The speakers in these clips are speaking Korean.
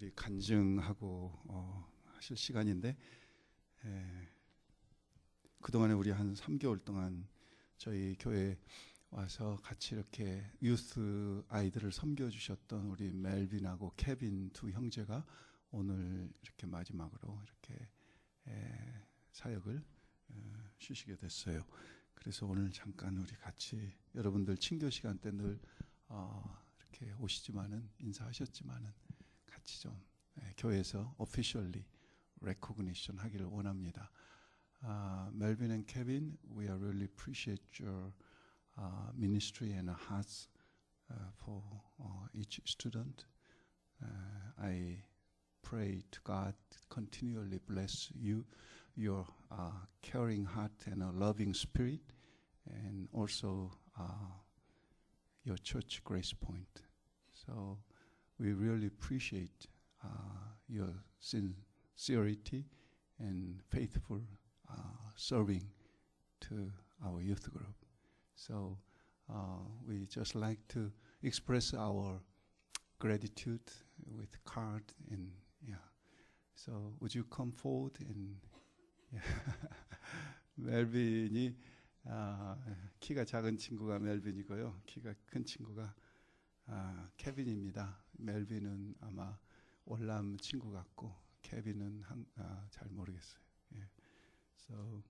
우리 간증하고 하실 시간인데 그동안에 우리 한 3개월 동안 저희 교회 와서 같이 이렇게 유스 아이들을 섬겨주셨던 우리 멜빈하고 케빈 두 형제가 오늘 이렇게 마지막으로 이렇게 사역을 쉬시게 됐어요. 그래서 오늘 잠깐 우리 같이 여러분들 친교 시간 때 늘 이렇게 오시지만은 인사하셨지만은 같이 좀 교회에서 officially recognition 하기를 원합니다. Melvin and Kevin, we are really appreciate your ministry and hearts for each student. I pray to God continually bless you, your caring heart and a loving spirit, and also your church Grace Point. So we really appreciate your sincerity and faithful serving to our youth group. So we just like to express our gratitude with card and So would you come forward and 멜빈이 키가 작은 친구가 멜빈이고요. 키가 큰 친구가 케빈입니다. 멜빈은 아마 월남 친구 같고 케빈은 잘 모르겠어요. So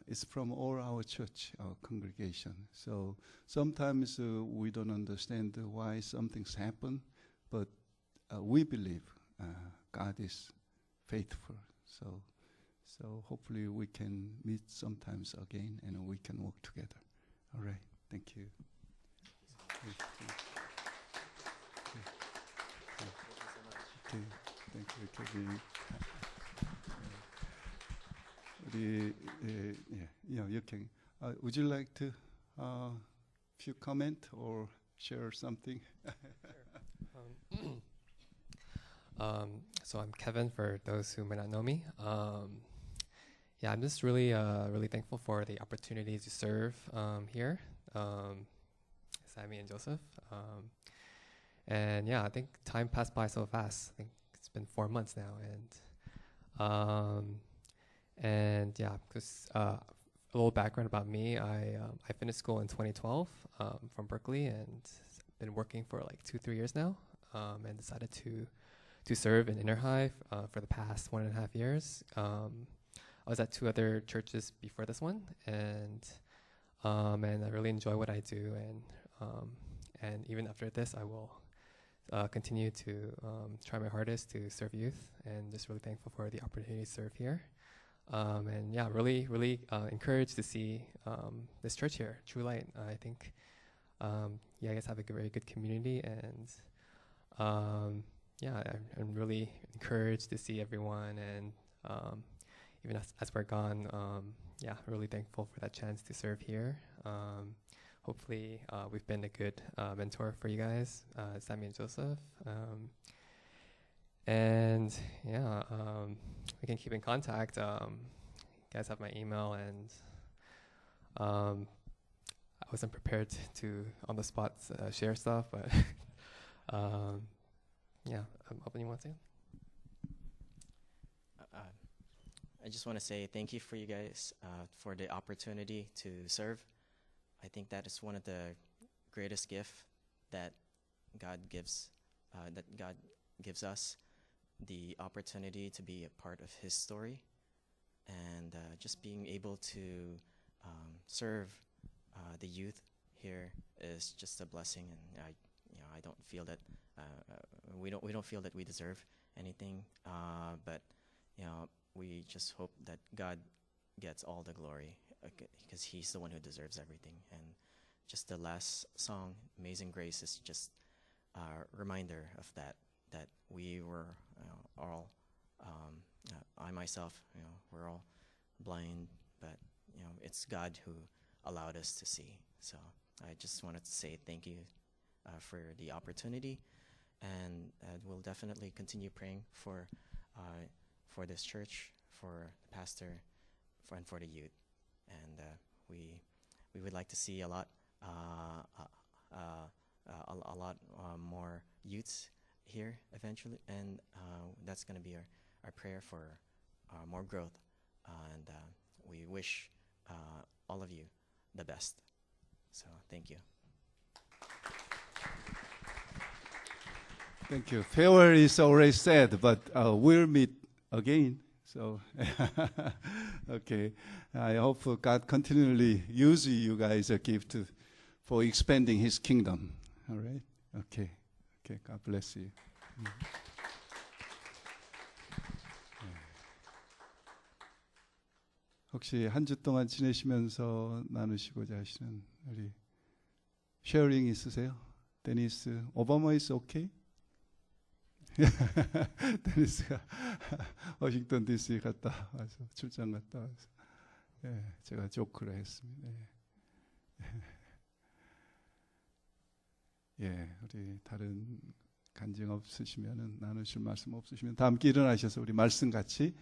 it's from all our church, our congregation. So sometimes we don't understand why some things happen, but we believe God is faithful. So hopefully we can meet sometimes again and we can work together. All right. Thank you. Okay. Thank you, Kevin. You can. Would you like to few comment or share something? So I'm Kevin, for those who may not know me. I'm just really thankful for the opportunity to serve here, Sammy and Joseph. I think time passed by so fast. I think it's been 4 months now, because a little background about me, I finished school in 2012 from Berkeley, and been working for like 2-3 years now, and decided to serve in Inner High for the past 1.5 years. I was at 2 other churches before this one, and I really enjoy what I do, and even after this, I will continue to try my hardest to serve youth, and just really thankful for the opportunity to serve here. Really encouraged to see this church here, True Light. I think you guys have a very good community, and I'm really encouraged to see everyone, and even as we're gone, really thankful for that chance to serve here. Hopefully, we've been a good mentor for you guys, Sammy and Joseph. We can keep in contact. You guys have my email, and I wasn't prepared to on the spot share stuff, but open, you want to say? I just want to say thank you for you guys for the opportunity to serve. I think that is one of the greatest gifts that God gives us, the opportunity to be a part of His story, and just being able to serve the youth here is just a blessing. And I don't feel that we don't feel that we deserve anything, but we just hope that God gets all the glory, because He's the one who deserves everything. And just the last song, Amazing Grace, is just a reminder of that we were all, I myself, we're all blind, but it's God who allowed us to see. So I just wanted to say thank you for the opportunity, and we'll definitely continue praying for this church, for the pastor, and for the youth. And we would like to see a lot more youths here eventually, and that's going to be our prayer for more growth. And we wish all of you the best. So thank you. Thank you. Farewell is already said, but we'll meet again. So, okay. I hope God continually uses you guys a gift for expanding His kingdom. All right. Okay. Okay. God bless you. 혹시 한 주 동안 지내시면서 나누시고자 하시는 우리 쉐어링 있으세요? 데니스, 오바마 is okay? 데니스가 워싱턴 DC 갔다 와서 출장 갔다 와서 제가 조크를 했습니다. 우리 다른 간증 없으시면은 나누실 말씀 없으시면 다 함께 일어나셔서 우리 말씀 같이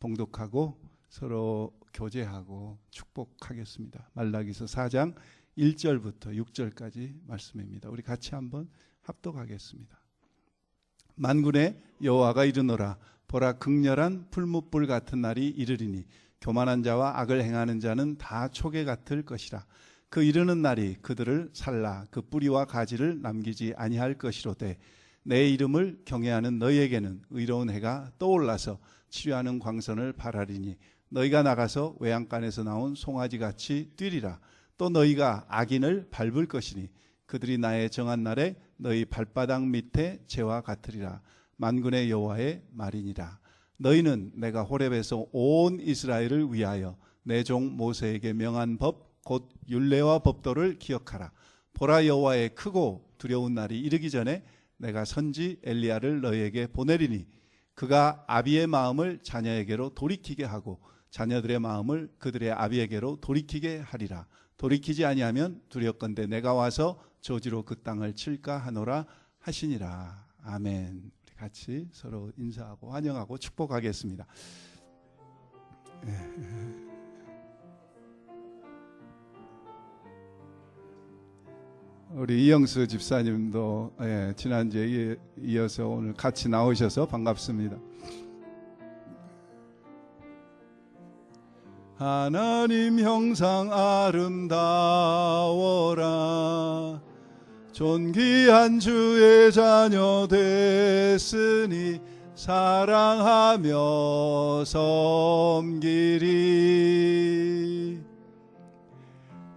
봉독하고 서로 교제하고 축복하겠습니다. 말라기서 4장 1절부터 6절까지 말씀입니다. 우리 같이 한번 합독하겠습니다. 만군의 여호와가 이르노라 보라 극렬한 풀무불 같은 날이 이르리니 교만한 자와 악을 행하는 자는 다 초계 같을 것이라. 그 이르는 날이 그들을 살라 그 뿌리와 가지를 남기지 아니할 것이로되 내 이름을 경외하는 너희에게는 의로운 해가 떠올라서 치료하는 광선을 발하리니 너희가 나가서 외양간에서 나온 송아지같이 뛰리라. 또 너희가 악인을 밟을 것이니 그들이 나의 정한 날에 너희 발바닥 밑에 재와 같으리라. 만군의 여호와의 말이니라. 너희는 내가 호렙에서 온 이스라엘을 위하여 내 종 모세에게 명한 법 곧 율례와 법도를 기억하라. 보라 여호와의 크고 두려운 날이 이르기 전에 내가 선지 엘리야를 너희에게 보내리니 그가 아비의 마음을 자녀에게로 돌이키게 하고 자녀들의 마음을 그들의 아비에게로 돌이키게 하리라. 돌이키지 아니하면 두렵건대 내가 와서 저지로 그 땅을 칠까 하노라 하시니라. 아멘. 우리 같이 서로 인사하고 환영하고 축복하겠습니다. 우리 이영수 집사님도 지난주에 이어서 오늘 같이 나오셔서 반갑습니다. 하나님 형상 아름다워라. 존귀한 주의 자녀 됐으니 사랑하며 섬기리.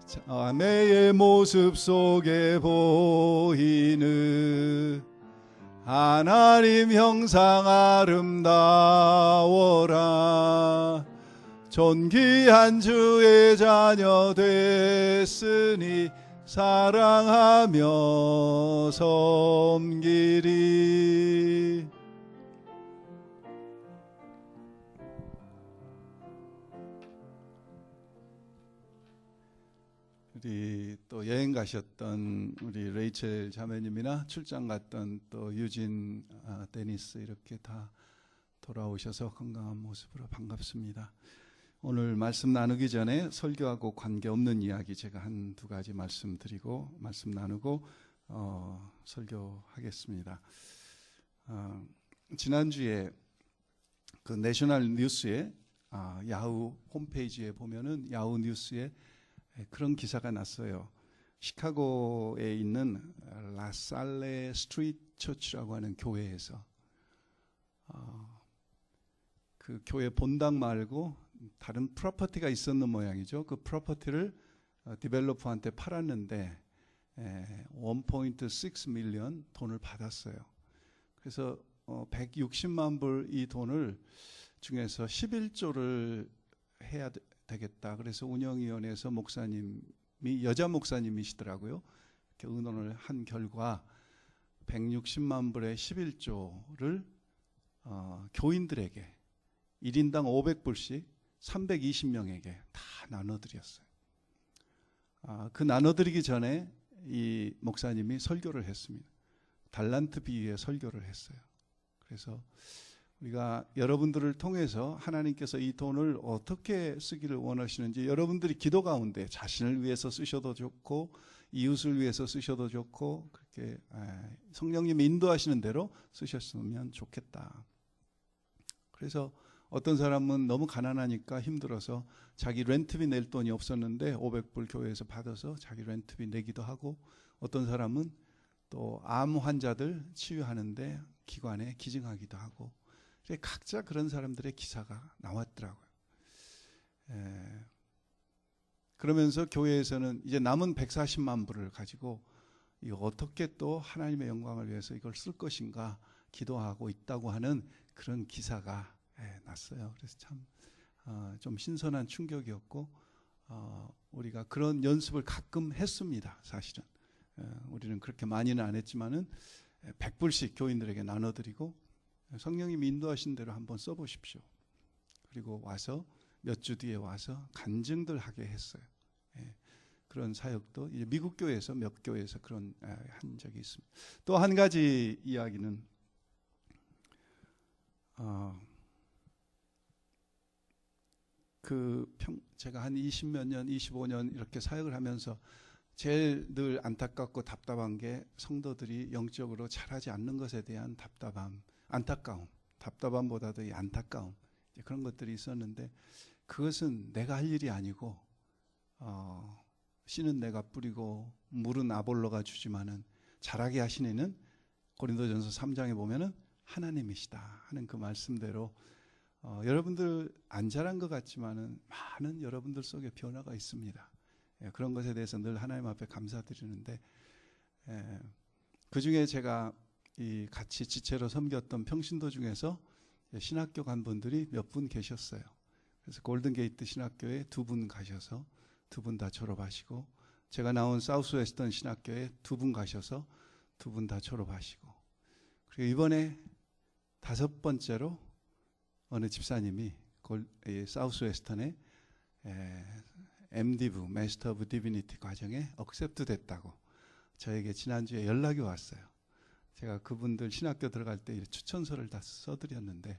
자매의 모습 속에 보이는 하나님 형상 아름다워라. 존귀한 주의 자녀 됐으니 사랑하며 섬기리. 우리 또 여행 가셨던 우리 레이첼 자매님이나 출장 갔던 또 유진, 데니스 이렇게 다 돌아오셔서 건강한 모습으로 반갑습니다. 오늘 말씀 나누기 전에 설교하고 관계없는 이야기 제가 한두 가지 말씀드리고 말씀 나누고 설교하겠습니다. 지난주에 그 내셔널 뉴스에 야후 홈페이지에 보면은 야후 뉴스에 그런 기사가 났어요. 시카고에 있는 라살레 스트리트 처치라고 하는 교회에서 그 교회 본당 말고 다른 프로퍼티가 있었는 모양이죠. 그 프로퍼티를 디벨로퍼한테 팔았는데 1.6 밀리언 돈을 받았어요. 그래서 160만 불 이 돈을 중에서 11조를 해야 되겠다. 그래서 운영위원회에서 목사님이 여자 목사님이시더라고요. 이렇게 의논을 한 결과 160만 불의 11조를 교인들에게 1인당 500불씩 320명에게 다 나눠드렸어요. 그 나눠드리기 전에 이 목사님이 설교를 했습니다. 달란트 비유의 설교를 했어요. 그래서 우리가 여러분들을 통해서 하나님께서 이 돈을 어떻게 쓰기를 원하시는지 여러분들이 기도 가운데 자신을 위해서 쓰셔도 좋고 이웃을 위해서 쓰셔도 좋고 그렇게 성령님이 인도하시는 대로 쓰셨으면 좋겠다. 그래서 어떤 사람은 너무 가난하니까 힘들어서 자기 렌트비 낼 돈이 없었는데 500불 교회에서 받아서 자기 렌트비 내기도 하고, 어떤 사람은 또 암 환자들 치유하는데 기관에 기증하기도 하고, 각자 그런 사람들의 기사가 나왔더라고요. 그러면서 교회에서는 이제 남은 140만 불을 가지고 이거 어떻게 또 하나님의 영광을 위해서 이걸 쓸 것인가 기도하고 있다고 하는 그런 기사가 났어요. 그래서 참 좀 신선한 충격이었고, 우리가 그런 연습을 가끔 했습니다. 사실은 우리는 그렇게 많이는 안 했지만은 100불씩 교인들에게 나눠드리고 성령님이 인도하신 대로 한번 써보십시오. 그리고 와서 몇 주 뒤에 와서 간증들 하게 했어요. 그런 사역도 이제 미국 교회에서 몇 교회에서 그런 한 적이 있습니다. 또 한 가지 이야기는 제가 한 20몇 년, 25년 이렇게 사역을 하면서 제일 늘 안타깝고 답답한 게 성도들이 영적으로 자라지 않는 것에 대한 안타까움, 답답함보다도 이 안타까움, 그런 것들이 있었는데, 그것은 내가 할 일이 아니고 씨는 내가 뿌리고 물은 아볼로가 주지만은 자라게 하신 이는 고린도전서 3장에 보면은 하나님이시다 하는 그 말씀대로 여러분들 안 자란 것 같지만은 많은 여러분들 속에 변화가 있습니다. 그런 것에 대해서 늘 하나님 앞에 감사드리는데, 그 중에 제가 이 같이 지체로 섬겼던 평신도 중에서 신학교 간 분들이 몇 분 계셨어요. 그래서 골든게이트 신학교에 2분 가셔서 2분 다 졸업하시고, 제가 나온 사우스웨스턴 신학교에 2분 가셔서 2분 다 졸업하시고, 그리고 이번에 5번째로 어느 집사님이 사우스웨스턴에 MDiv, Master of Divinity 과정에 억셉트 됐다고 저에게 지난주에 연락이 왔어요. 제가 그분들 신학교 들어갈 때 추천서를 다 써드렸는데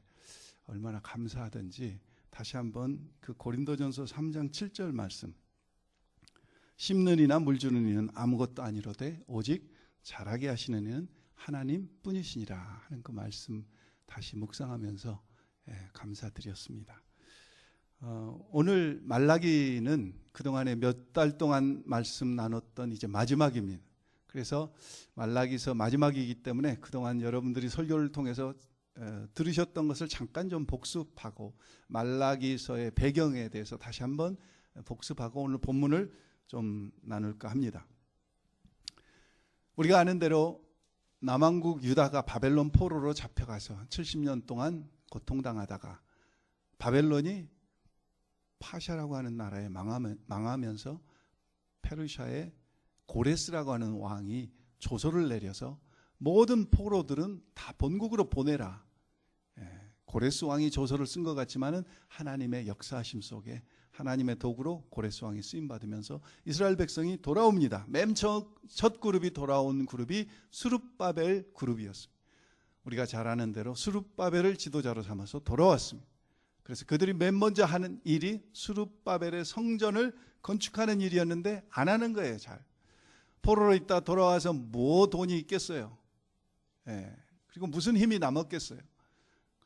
얼마나 감사하든지 다시 한번 그 고린도전서 3장 7절 말씀, 심는 이나 물 주는 이는 아무것도 아니로되 오직 자라게 하시는 이는 하나님 뿐이시니라 하는 그 말씀 다시 묵상하면서 감사드렸습니다. 오늘 말라기는 그동안에 몇 달 동안 말씀 나눴던 이제 마지막입니다. 그래서 말라기서 마지막이기 때문에 그동안 여러분들이 설교를 통해서 들으셨던 것을 잠깐 좀 복습하고 말라기서의 배경에 대해서 다시 한번 복습하고 오늘 본문을 좀 나눌까 합니다. 우리가 아는 대로 남왕국 유다가 바벨론 포로로 잡혀가서 70년 동안 고통당하다가 바벨론이 파샤라고 하는 나라에 망하면서 페르시아의 고레스라고 하는 왕이 조서를 내려서 모든 포로들은 다 본국으로 보내라. 고레스 왕이 조서를 쓴 것 같지만은 하나님의 역사하심 속에 하나님의 도구로 고레스 왕이 쓰임 받으면서 이스라엘 백성이 돌아옵니다. 맨 첫 그룹이 돌아온 그룹이 스룹바벨 그룹이었습니다. 우리가 잘 아는 대로 스룹바벨을 지도자로 삼아서 돌아왔습니다. 그래서 그들이 맨 먼저 하는 일이 스룹바벨의 성전을 건축하는 일이었는데 안 하는 거예요. 잘 포로로 있다 돌아와서 뭐 돈이 있겠어요. 그리고 무슨 힘이 남았겠어요.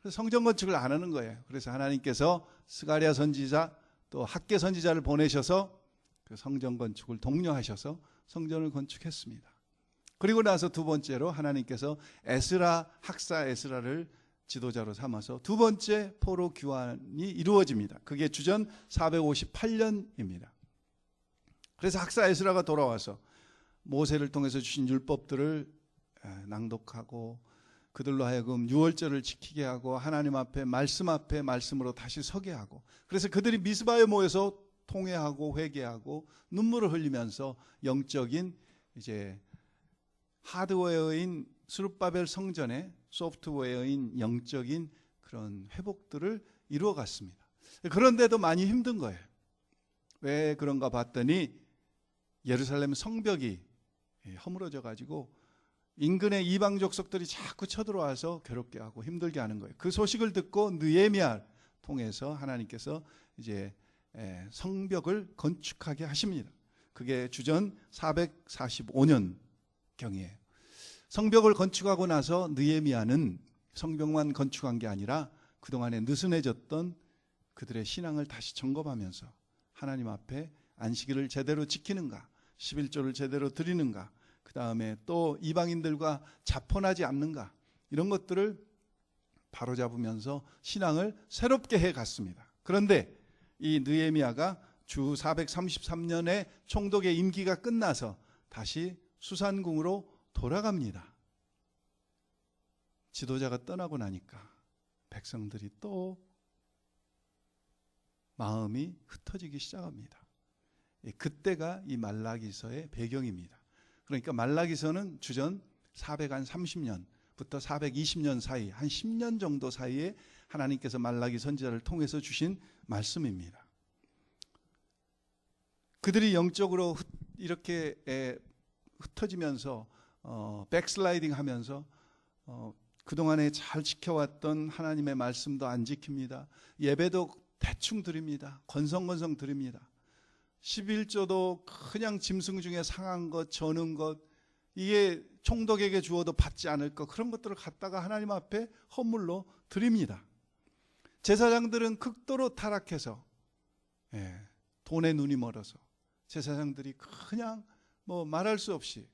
그래서 성전 건축을 안 하는 거예요. 그래서 하나님께서 스가랴 선지자 또 학개 선지자를 보내셔서 그 성전 건축을 독려하셔서 성전을 건축했습니다. 그리고 나서 두 번째로 하나님께서 학사 에스라를 지도자로 삼아서 두 번째 포로 귀환이 이루어집니다. 그게 주전 458년입니다. 그래서 학사 에스라가 돌아와서 모세를 통해서 주신 율법들을 낭독하고 그들로 하여금 유월절을 지키게 하고 하나님 앞에 말씀으로 다시 서게 하고, 그래서 그들이 미스바에 모여서 통회하고 회개하고 눈물을 흘리면서 영적인 이제 하드웨어인 스룹바벨 성전의 소프트웨어인 영적인 그런 회복들을 이루어갔습니다. 그런데도 많이 힘든 거예요. 왜 그런가 봤더니 예루살렘 성벽이 허물어져 가지고 인근의 이방 족속들이 자꾸 쳐들어와서 괴롭게 하고 힘들게 하는 거예요. 그 소식을 듣고 느헤미야 통해서 하나님께서 이제 성벽을 건축하게 하십니다. 그게 주전 445년 경이에요. 성벽을 건축하고 나서 느헤미야는 성벽만 건축한 게 아니라 그동안에 느슨해졌던 그들의 신앙을 다시 점검하면서 하나님 앞에 안식일을 제대로 지키는가, 11조를 제대로 드리는가, 그 다음에 또 이방인들과 자폰하지 않는가, 이런 것들을 바로잡으면서 신앙을 새롭게 해갔습니다. 그런데 이 느헤미야가 주 433년에 총독의 임기가 끝나서 다시 수산궁으로 돌아갑니다. 지도자가 떠나고 나니까 백성들이 또 마음이 흩어지기 시작합니다. 그때가 이 말라기서의 배경입니다. 그러니까 말라기서는 주전 430년부터 420년 사이, 한 10년 정도 사이에 하나님께서 말라기 선지자를 통해서 주신 말씀입니다. 그들이 영적으로 이렇게 흩어지면서 백슬라이딩 하면서 그동안에 잘 지켜왔던 하나님의 말씀도 안 지킵니다. 예배도 대충 드립니다. 건성건성 드립니다. 11조도 그냥 짐승 중에 상한 것, 저는 것, 이게 총독에게 주어도 받지 않을 것, 그런 것들을 갖다가 하나님 앞에 헌물로 드립니다. 제사장들은 극도로 타락해서 돈에 눈이 멀어서 제사장들이 그냥 뭐 말할 수 없이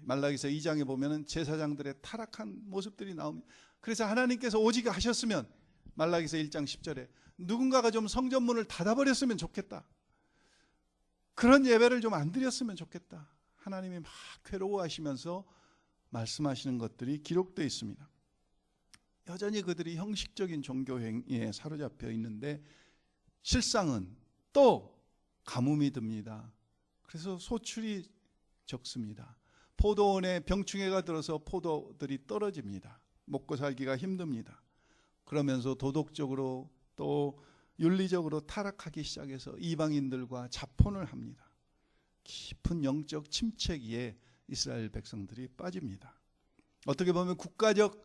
말라기서 2장에 보면은 제사장들의 타락한 모습들이 나옵니다. 그래서 하나님께서 오직 하셨으면 말라기서 1장 10절에 누군가가 좀 성전문을 닫아버렸으면 좋겠다. 그런 예배를 좀 안 드렸으면 좋겠다. 하나님이 막 괴로워하시면서 말씀하시는 것들이 기록되어 있습니다. 여전히 그들이 형식적인 종교행위에 사로잡혀 있는데 실상은 또 가뭄이 듭니다. 그래서 소출이 적습니다. 포도원에 병충해가 들어서 포도들이 떨어집니다. 먹고 살기가 힘듭니다. 그러면서 도덕적으로 또 윤리적으로 타락하기 시작해서 이방인들과 자폰을 합니다. 깊은 영적 침체기에 이스라엘 백성들이 빠집니다. 어떻게 보면 국가적,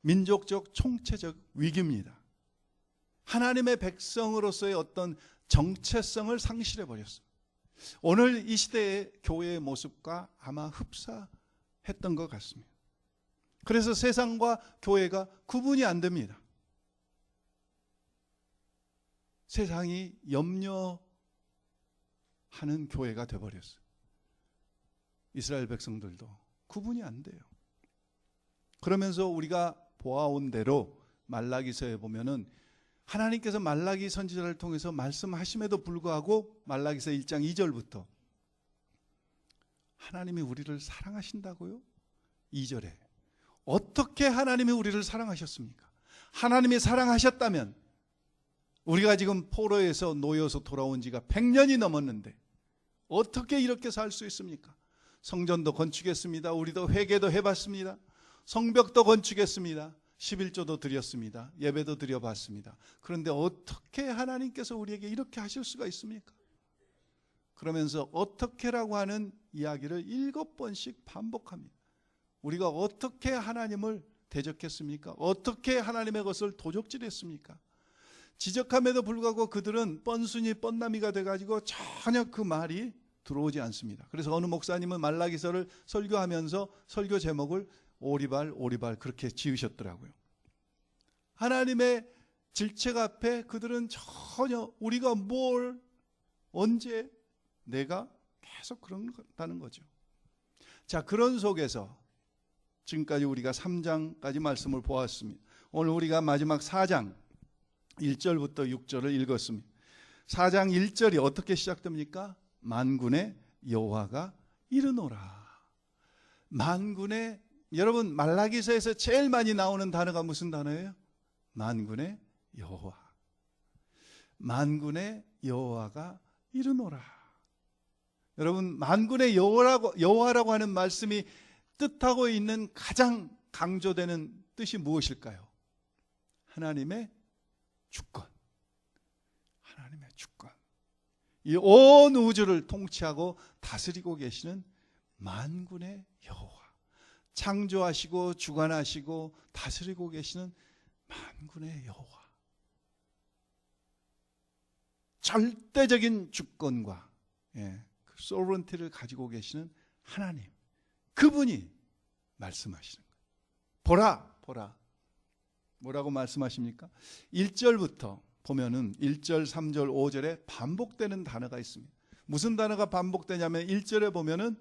민족적, 총체적 위기입니다. 하나님의 백성으로서의 어떤 정체성을 상실해버렸습니다. 오늘 이 시대의 교회의 모습과 아마 흡사했던 것 같습니다. 그래서 세상과 교회가 구분이 안 됩니다. 세상이 염려하는 교회가 되어버렸어요. 이스라엘 백성들도 구분이 안 돼요. 그러면서 우리가 보아온 대로 말라기서에 보면은 하나님께서 말라기 선지자를 통해서 말씀하심에도 불구하고 말라기서 1장 2절부터 하나님이 우리를 사랑하신다고요? 2절에 어떻게 하나님이 우리를 사랑하셨습니까? 하나님이 사랑하셨다면 우리가 지금 포로에서 놓여서 돌아온 지가 100년이 넘었는데 어떻게 이렇게 살 수 있습니까? 성전도 건축했습니다. 우리도 회개도 해봤습니다. 성벽도 건축했습니다. 11조도 드렸습니다. 예배도 드려봤습니다. 그런데 어떻게 하나님께서 우리에게 이렇게 하실 수가 있습니까? 그러면서 어떻게라고 하는 이야기를 7번씩 반복합니다. 우리가 어떻게 하나님을 대적했습니까? 어떻게 하나님의 것을 도적질했습니까? 지적함에도 불구하고 그들은 뻔순이 뻔나미가 돼가지고 전혀 그 말이 들어오지 않습니다. 그래서 어느 목사님은 말라기서를 설교하면서 설교 제목을 오리발 그렇게 지으셨더라고요. 하나님의 질책 앞에 그들은 전혀 우리가 뭘 언제 내가 계속 그런다는 거죠. 자, 그런 속에서 지금까지 우리가 3장까지 말씀을 보았습니다. 오늘 우리가 마지막 4장 1절부터 6절을 읽었습니다. 4장 1절이 어떻게 시작됩니까? 만군의 여호와가 이르노라. 만군의, 여러분 말라기서에서 제일 많이 나오는 단어가 무슨 단어예요? 만군의 여호와. 만군의 여호와가 이르노라. 여러분 만군의 여호와라고 하는 말씀이 뜻하고 있는 가장 강조되는 뜻이 무엇일까요? 하나님의 주권. 하나님의 주권. 이 온 우주를 통치하고 다스리고 계시는 만군의 여호와. 창조하시고 주관하시고 다스리고 계시는 만군의 여호와. 절대적인 주권과 그 소브런티를 가지고 계시는 하나님, 그분이 말씀하시는 거예요. 보라, 보라. 뭐라고 말씀하십니까? 1절부터 보면은 1절, 3절, 5절에 반복되는 단어가 있습니다. 무슨 단어가 반복되냐면 1절에 보면은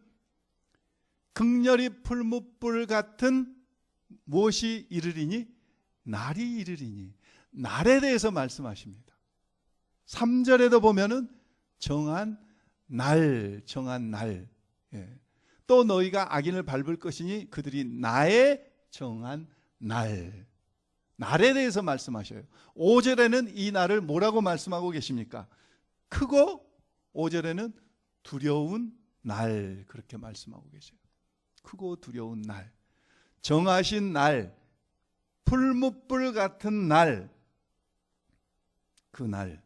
극렬히 풀무불 같은 무엇이 이르리니? 날이 이르리니. 날에 대해서 말씀하십니다. 3절에도 보면은 정한 날, 정한 날. 또 너희가 악인을 밟을 것이니 그들이 나의 정한 날. 날에 대해서 말씀하셔요. 5절에는 이 날을 뭐라고 말씀하고 계십니까? 크고 5절에는 두려운 날, 그렇게 말씀하고 계세요. 크고 두려운 날, 정하신 날, 풀무불 같은 날, 그 날.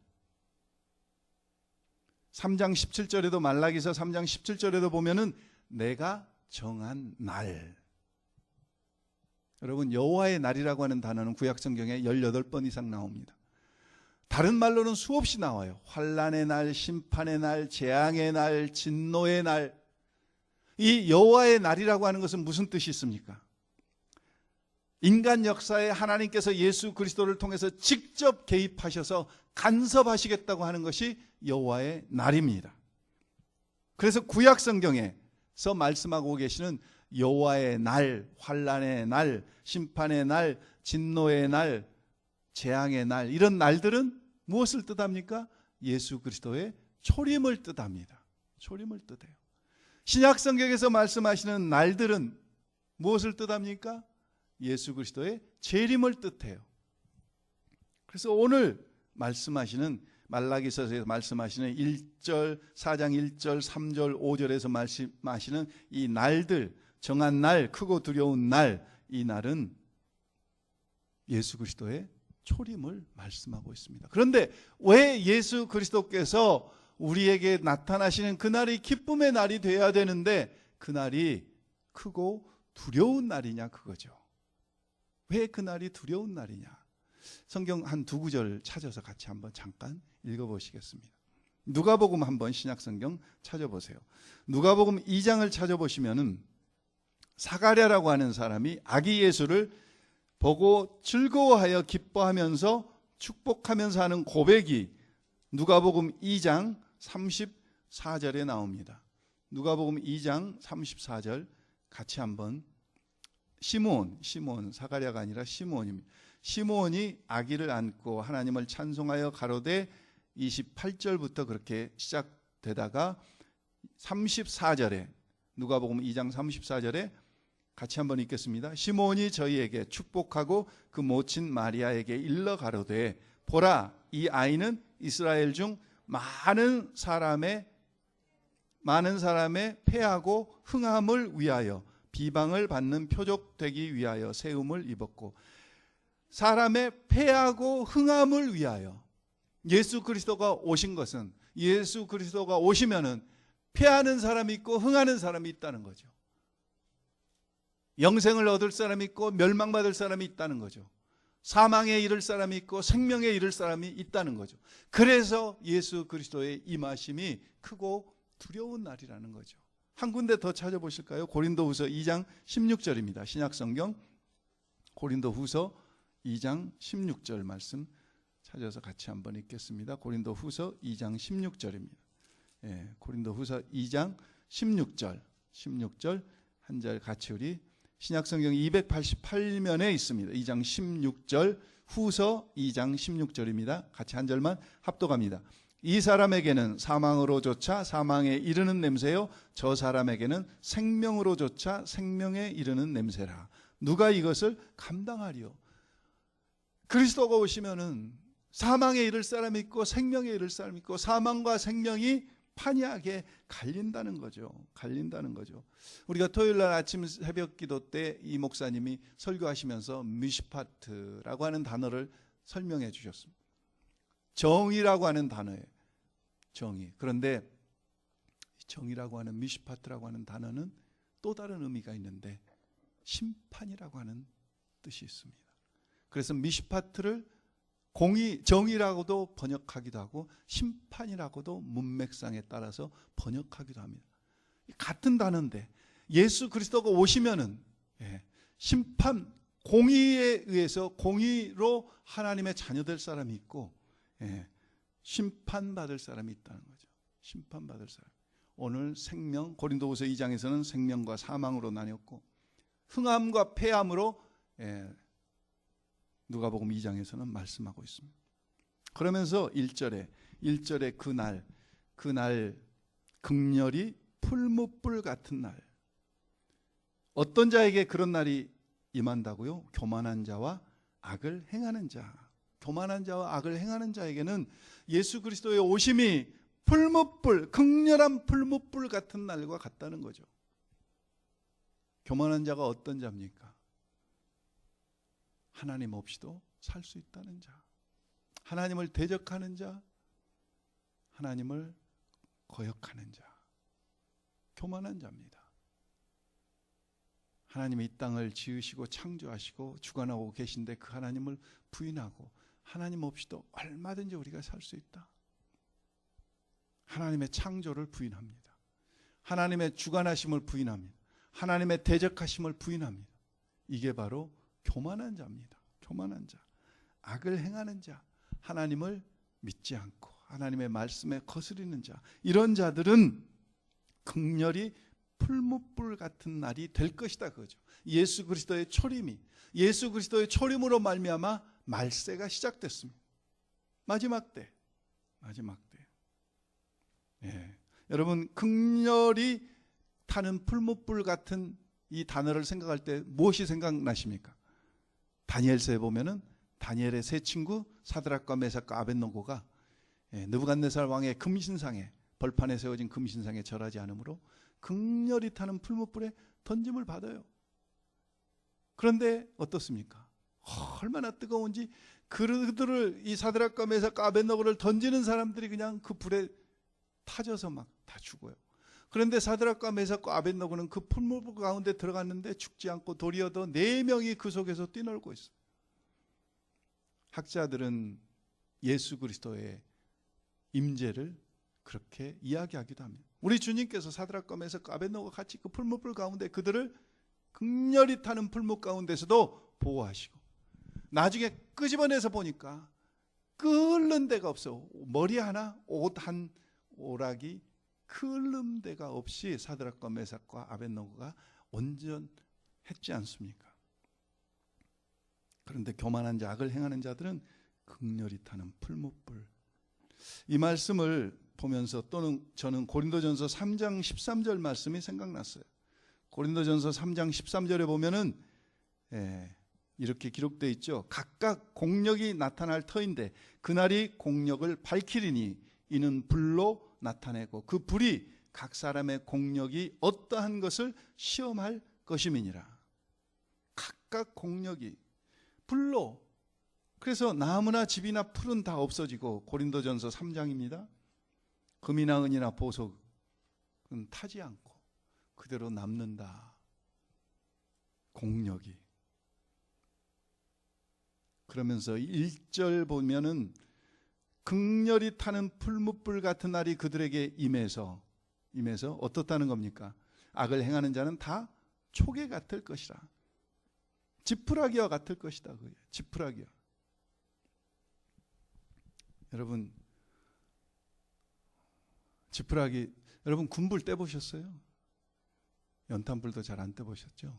3장 17절에도 말라기서 3장 17절에도 보면은 내가 정한 날. 여러분, 여호와의 날이라고 하는 단어는 구약 성경에 18번 이상 나옵니다. 다른 말로는 수없이 나와요. 환난의 날, 심판의 날, 재앙의 날, 진노의 날. 이 여호와의 날이라고 하는 것은 무슨 뜻이 있습니까? 인간 역사에 하나님께서 예수 그리스도를 통해서 직접 개입하셔서 간섭하시겠다고 하는 것이 여호와의 날입니다. 그래서 구약 성경에서 말씀하고 계시는 여호와의 날, 환난의 날, 심판의 날, 진노의 날, 재앙의 날, 이런 날들은 무엇을 뜻합니까? 예수 그리스도의 초림을 뜻합니다. 초림을 뜻해요. 신약 성경에서 말씀하시는 날들은 무엇을 뜻합니까? 예수 그리스도의 재림을 뜻해요. 그래서 오늘 말씀하시는 말라기서에서 말씀하시는 1절, 4장 1절, 3절, 5절에서 말씀하시는 이 날들, 정한 날, 크고 두려운 날, 이 날은 예수 그리스도의 초림을 말씀하고 있습니다. 그런데 왜 예수 그리스도께서 우리에게 나타나시는 그날이 기쁨의 날이 되어야 되는데 그날이 크고 두려운 날이냐, 그거죠. 왜 그날이 두려운 날이냐? 성경 한 두 구절 찾아서 같이 한번 잠깐 읽어보시겠습니다. 누가복음 한번 신약성경 찾아보세요. 누가복음 2장을 찾아보시면은 사가랴라고 하는 사람이 아기 예수를 보고 즐거워하여 기뻐하면서 축복하면서 하는 고백이 누가복음 2장 34절에 나옵니다. 누가복음 2장 34절 같이 한번. 시므온, 사가랴가 아니라 시므온입니다. 시므온이 아기를 안고 하나님을 찬송하여 가로되 28절부터 그렇게 시작되다가 34절에 누가복음 2장 34절에 같이 한번 읽겠습니다. 시므온이 저희에게 축복하고 그 모친 마리아에게 일러 가로되 보라, 이 아이는 이스라엘 중 많은 사람의 패하고 흥함을 위하여 비방을 받는 표적 되기 위하여 세움을 입었고, 사람의 패하고 흥함을 위하여. 예수 그리스도가 오신 것은, 예수 그리스도가 오시면은 패하는 사람이 있고 흥하는 사람이 있다는 거죠. 영생을 얻을 사람이 있고 멸망받을 사람이 있다는 거죠. 사망에 이를 사람이 있고 생명에 이를 사람이 있다는 거죠. 그래서 예수 그리스도의 임하심이 크고 두려운 날이라는 거죠. 한 군데 더 찾아보실까요? 고린도후서 2장 16절입니다. 신약성경 고린도후서 2장 16절 말씀 찾아서 같이 한번 읽겠습니다. 고린도후서 2장 16절입니다. 고린도후서 2장 16절 한 절 같이 우리 신약성경 288면에 있습니다. 2장 16절 후서 2장 16절입니다. 같이 한 절만 합독합니다. 이 사람에게는 사망으로조차 사망에 이르는 냄새요, 저 사람에게는 생명으로조차 생명에 이르는 냄새라. 누가 이것을 감당하리요? 그리스도가 오시면은 사망에 이를 사람이 있고 생명에 이를 사람이 있고 사망과 생명이 판이하게 갈린다는 거죠. 우리가 토요일 날 아침 새벽 기도 때 이 목사님이 설교하시면서 미시파트라고 하는 단어를 설명해 주셨습니다. 정의라고 하는 단어예요. 정의. 그런데 정의라고 하는 미시파트라고 하는 단어는 또 다른 의미가 있는데 심판이라고 하는 뜻이 있습니다. 그래서 미슈파트를 정의라고도 번역하기도 하고 심판이라고도 문맥상에 따라서 번역하기도 합니다. 같은 단어인데 예수 그리스도가 오시면은 심판, 공의에 의해서 공의로 하나님의 자녀될 사람이 있고 심판받을 사람이 있다는 거죠. 심판받을 사람. 오늘 생명, 고린도후서 2장에서는 생명과 사망으로 나뉘었고 흥함과 패함으로 누가복음 2장에서는 말씀하고 있습니다. 그러면서 1절에 그날 극렬히 풀무불 같은 날. 어떤 자에게 그런 날이 임한다고요? 교만한 자와 악을 행하는 자. 교만한 자와 악을 행하는 자에게는 예수 그리스도의 오심이 풀무불, 극렬한 풀무불 같은 날과 같다는 거죠. 교만한 자가 어떤 자입니까? 하나님 없이도 살 수 있다는 자, 하나님을 대적하는 자, 하나님을 거역하는 자, 교만한 자입니다. 하나님이 이 땅을 지으시고 창조하시고 주관하고 계신데 그 하나님을 부인하고 하나님 없이도 얼마든지 우리가 살 수 있다. 하나님의 창조를 부인합니다. 하나님의 주관하심을 부인합니다. 하나님의 대적하심을 부인합니다. 이게 바로 교만한 자입니다. 교만한 자, 악을 행하는 자, 하나님을 믿지 않고 하나님의 말씀에 거스리는 자, 이런 자들은 극렬히 풀무불 같은 날이 될 것이다 그거죠. 예수 그리스도의 초림이, 예수 그리스도의 초림으로 말미암아 말세가 시작됐습니다. 마지막 때. 여러분, 극렬히 타는 풀무불 같은 이 단어를 생각할 때 무엇이 생각나십니까? 다니엘서에 보면은 다니엘의 세 친구 사드락과 메삭과 아벳노고가 느부갓네살 왕의 금신상에, 벌판에 세워진 금신상에 절하지 않으므로 극렬히 타는 풀무불에 던짐을 받아요. 그런데 어떻습니까? 얼마나 뜨거운지 그들을, 이 사드락과 메삭과 아벳노고를 던지는 사람들이 그냥 그 불에 타져서 막 다 죽어요. 그런데 사드락과 메삭과 아벳노고는 그 풀무불 가운데 들어갔는데 죽지 않고 도리어 더 4명이 그 속에서 뛰놀고 있어요. 학자들은 예수 그리스도의 임재를 그렇게 이야기하기도 합니다. 우리 주님께서 사드락과 메삭과 아벳노고가 같이 그 풀무불 가운데 그들을 극렬히 타는 풀무 가운데서도 보호하시고, 나중에 끄집어내서 보니까 끓는 데가 없어. 머리 하나, 옷 한 오락이 끓는 데가 없이 사드락과 메삭과 아벳노고가 온전했지 않습니까? 그런데 교만한 자, 악을 행하는 자들은 극렬히 타는 풀무불. 이 말씀을 보면서 또는 저는 고린도전서 3장 13절 말씀이 생각났어요. 고린도전서 3장 13절에 보면은 이렇게 기록되어 있죠. 각각 공력이 나타날 터인데 그날이 공력을 밝히리니 이는 불로 나타내고 그 불이 각 사람의 공력이 어떠한 것을 시험할 것임이니라. 각각 공력이 불로. 그래서 나무나 집이나 풀은 다 없어지고, 고린도전서 3장입니다. 금이나 은이나 보석은 타지 않고 그대로 남는다. 공력이. 그러면서 1절 보면은 극렬히 타는 풀무불 같은 날이 그들에게 임해서 어떻다는 겁니까? 악을 행하는 자는 다 초계 같을 것이라. 지푸라기와 같을 것이다. 그게 지푸라기와. 여러분, 지푸라기, 여러분 군불 떼보셨어요? 연탄불도 잘 안 떼보셨죠?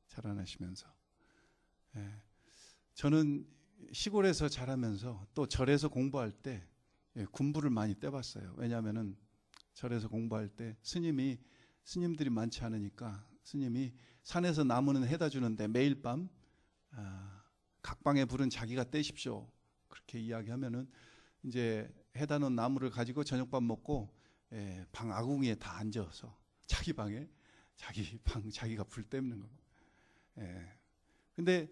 잘 안 하시면서. 저는 시골에서 자라면서 또 절에서 공부할 때 군불을 많이 떼봤어요. 왜냐하면은 절에서 공부할 때 스님들이 많지 않으니까 스님이 산에서 나무는 해다 주는데 매일 밤 각 방의 불은 자기가 떼십시오. 그렇게 이야기하면은 이제 해다 놓은 나무를 가지고 저녁밥 먹고 방 아궁이에 다 앉아서 자기 방에 자기가 불 떼는 거. 근데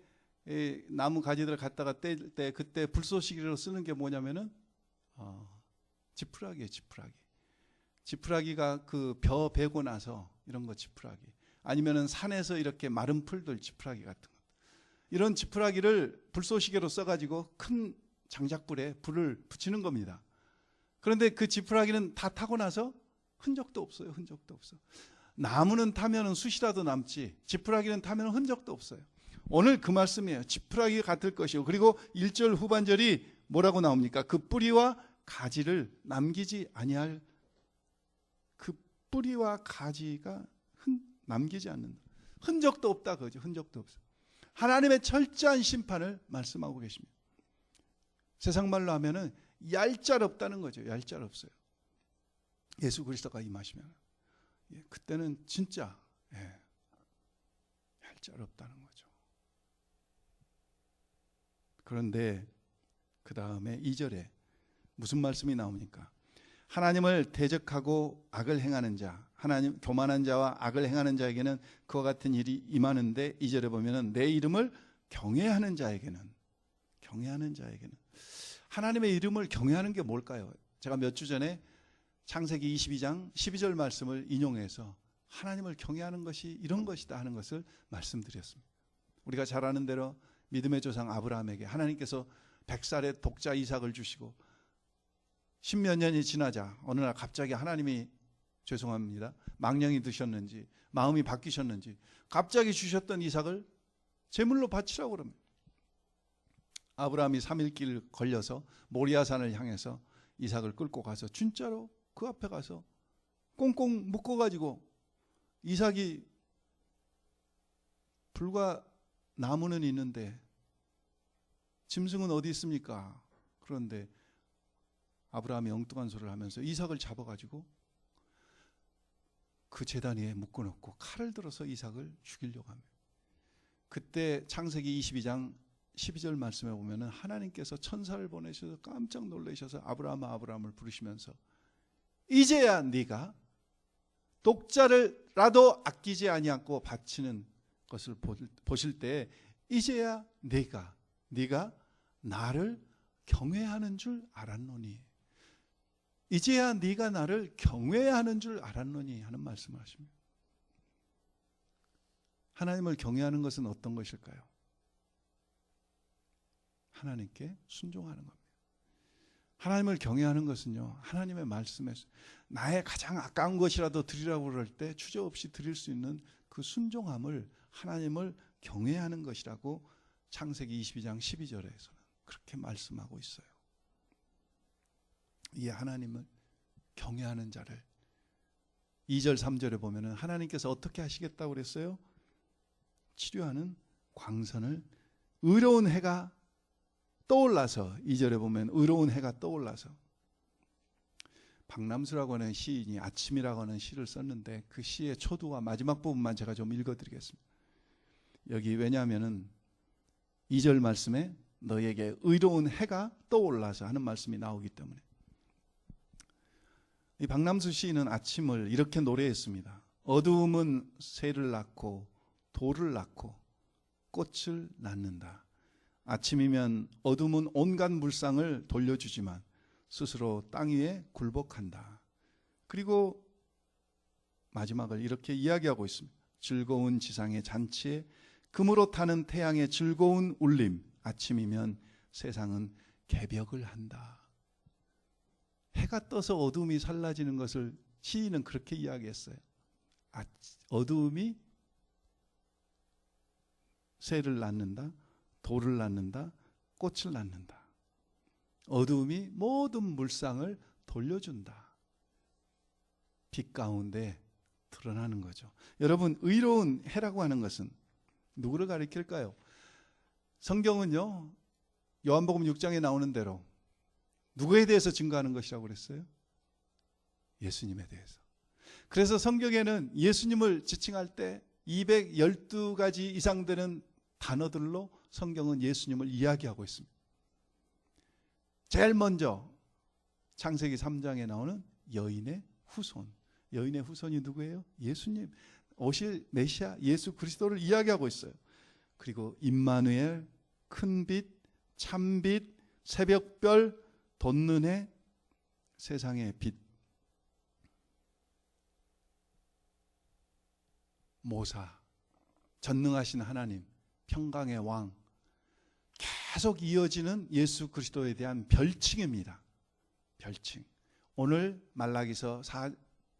나무 가지들을 갖다가 뗄 때 그때 불쏘시개로 쓰는 게 뭐냐면은 지푸라기예요. 지푸라기가 그 벼 베고 나서 이런 거 지푸라기. 아니면은 산에서 이렇게 마른 풀들, 지푸라기 같은 것. 이런 지푸라기를 불쏘시개로 써가지고 큰 장작불에 불을 붙이는 겁니다. 그런데 그 지푸라기는 다 타고 나서 흔적도 없어요. 흔적도 없어. 나무는 타면은 숯이라도 남지, 지푸라기는 타면은 흔적도 없어요. 오늘 그 말씀이에요. 지푸라기 같을 것이요. 그리고 1절 후반절이 뭐라고 나옵니까? 그 뿌리와 가지를 남기지 아니할, 그 뿌리와 가지가 남기지 않는다. 흔적도 없다 그거죠. 흔적도 없어. 하나님의 철저한 심판을 말씀하고 계십니다. 세상 말로 하면은 얄짤없다는 거죠. 얄짤없어요. 예수 그리스도가 임하시면 그때는 진짜 얄짤없다는 거죠. 그런데 그 다음에 2절에 무슨 말씀이 나옵니까? 하나님을 대적하고 악을 행하는 자, 하나님 교만한 자와 악을 행하는 자에게는 그와 같은 일이 임하는데 2절에 보면은 내 이름을 경외하는 자에게는 하나님의 이름을 경외하는 게 뭘까요? 제가 몇 주 전에 창세기 22장 12절 말씀을 인용해서 하나님을 경외하는 것이 이런 것이다 하는 것을 말씀드렸습니다. 우리가 잘 아는 대로 믿음의 조상 아브라함에게 하나님께서 100살의 독자 이삭을 주시고 10몇 년이 지나자 어느 날 갑자기 하나님이 죄송합니다. 망령이 드셨는지 마음이 바뀌셨는지 갑자기 주셨던 이삭을 제물로 바치라고 그럽니다. 아브라함이 3일길 걸려서 모리아산을 향해서 이삭을 끌고 가서 진짜로 그 앞에 가서 꽁꽁 묶어가지고 이삭이 불과 나무는 있는데 짐승은 어디 있습니까? 그런데 아브라함이 엉뚱한 소리를 하면서 이삭을 잡아가지고 그 제단 위에 묶어놓고 칼을 들어서 이삭을 죽이려고 합니다. 그때 창세기 22장 12절 말씀에 보면은 하나님께서 천사를 보내셔서 깜짝 놀라셔서 아브라함을 부르시면서 이제야 네가 독자를라도 아끼지 아니하고 바치는 것을 보실 때 이제야 네가 나를 경외하는 줄 알았노니, 이제야 네가 나를 경외하는 줄 알았노니 하는 말씀을 하십니다. 하나님을 경외하는 것은 어떤 것일까요? 하나님께 순종하는 겁니다. 하나님을 경외하는 것은요, 하나님의 말씀에서 나의 가장 아까운 것이라도 드리라고 그럴 때 주저없이 드릴 수 있는 그 순종함을 하나님을 경외하는 것이라고 창세기 22장 12절에서는 그렇게 말씀하고 있어요. 이 하나님을 경외하는 자를 2절 3절에 보면은 하나님께서 어떻게 하시겠다고 그랬어요? 치료하는 광선을, 의로운 해가 떠올라서, 2절에 보면 의로운 해가 떠올라서, 박남수라고 하는 시인이 아침이라고 하는 시를 썼는데 그 시의 초두와 마지막 부분만 제가 좀 읽어드리겠습니다. 여기 왜냐하면은 2절 말씀에 너에게 의로운 해가 떠올라서 하는 말씀이 나오기 때문에. 이 박남수 시인은 아침을 이렇게 노래했습니다. 어두움은 새를 낳고 돌을 낳고 꽃을 낳는다. 아침이면 어둠은 온갖 물상을 돌려주지만 스스로 땅 위에 굴복한다. 그리고 마지막을 이렇게 이야기하고 있습니다. 즐거운 지상의 잔치에 금으로 타는 태양의 즐거운 울림, 아침이면 세상은 개벽을 한다. 해가 떠서 어둠이 사라지는 것을 시인은 그렇게 이야기했어요. 어둠이 새를 낳는다, 돌을 낳는다, 꽃을 낳는다. 어둠이 모든 물상을 돌려준다. 빛 가운데 드러나는 거죠. 여러분, 의로운 해라고 하는 것은 누구를 가리킬까요? 성경은요, 요한복음 6장에 나오는 대로 누구에 대해서 증거하는 것이라고 그랬어요? 예수님에 대해서. 그래서 성경에는 예수님을 지칭할 때 212가지 이상 되는 단어들로 성경은 예수님을 이야기하고 있습니다. 제일 먼저 창세기 3장에 나오는 여인의 후손. 여인의 후손이 누구예요? 예수님, 오실 메시아 예수 그리스도를 이야기하고 있어요. 그리고 임마누엘, 큰빛, 참빛, 새벽별, 돋는 해, 세상의 빛. 모사, 전능하신 하나님, 평강의 왕, 계속 이어지는 예수 그리스도에 대한 별칭입니다. 별칭. 오늘 말라기서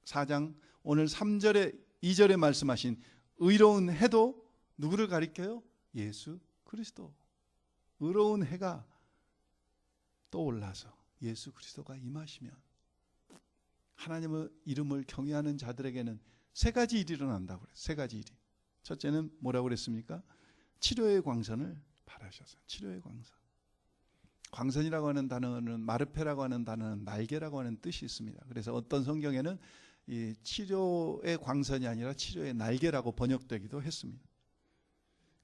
4장 오늘 3절에 2절에 말씀하신 의로운 해도 누구를 가리켜요? 예수 그리스도. 의로운 해가 떠올라서 예수 그리스도가 임하시면 하나님의 이름을 경외하는 자들에게는 세 가지 일이 일어난다고 그래요. 세 가지 일이. 첫째는 뭐라고 그랬습니까? 치료의 광선을 바라셔서. 치료의 광선. 광선이라고 하는 단어는 마르페라고 하는 단어는 날개라고 하는 뜻이 있습니다. 그래서 어떤 성경에는 이 치료의 광선이 아니라 치료의 날개라고 번역되기도 했습니다.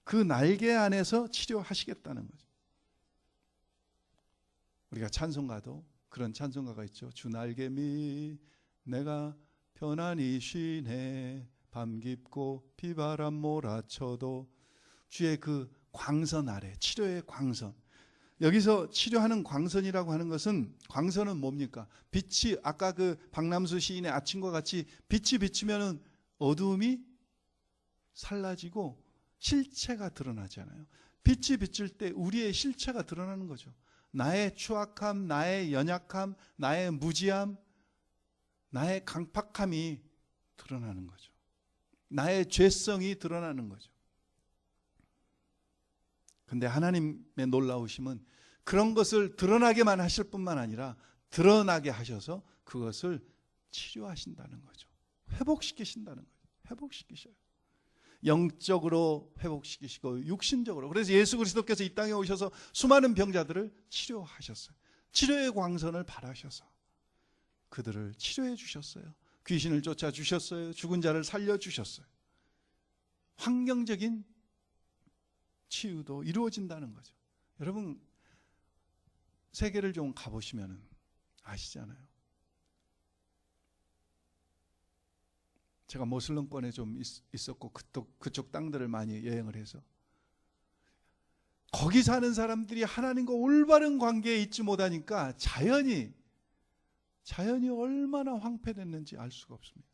그 날개 안에서 치료하시겠다는 거죠. 우리가 찬송가도 그런 찬송가가 있죠. 주 날개 밑 내가 편안히 쉬네 밤 깊고 비바람 몰아쳐도 주의 그 광선 아래 치료의 광선. 여기서 치료하는 광선이라고 하는 것은 광선은 뭡니까? 빛이 아까 그 박남수 시인의 아침과 같이 빛이 비치면은 어두움이 살라지고 실체가 드러나잖아요. 빛이 비칠 때 우리의 실체가 드러나는 거죠. 나의 추악함, 나의 연약함, 나의 무지함, 나의 강팍함이 드러나는 거죠. 나의 죄성이 드러나는 거죠. 근데 하나님의 놀라우심은 그런 것을 드러나게만 하실 뿐만 아니라 드러나게 하셔서 그것을 치료하신다는 거죠. 회복시키신다는 거죠. 회복시키셔요. 영적으로 회복시키시고 육신적으로. 그래서 예수 그리스도께서 이 땅에 오셔서 수많은 병자들을 치료하셨어요. 치료의 광선을 바라셔서 그들을 치료해 주셨어요. 귀신을 쫓아 주셨어요. 죽은 자를 살려 주셨어요. 환경적인 치유도 이루어진다는 거죠. 여러분 세계를 좀 가보시면 아시잖아요. 제가 모슬렘권에 좀 있었고 그쪽 땅들을 많이 여행을 해서 거기 사는 사람들이 하나님과 올바른 관계에 있지 못하니까 자연이 얼마나 황폐됐는지 알 수가 없습니다.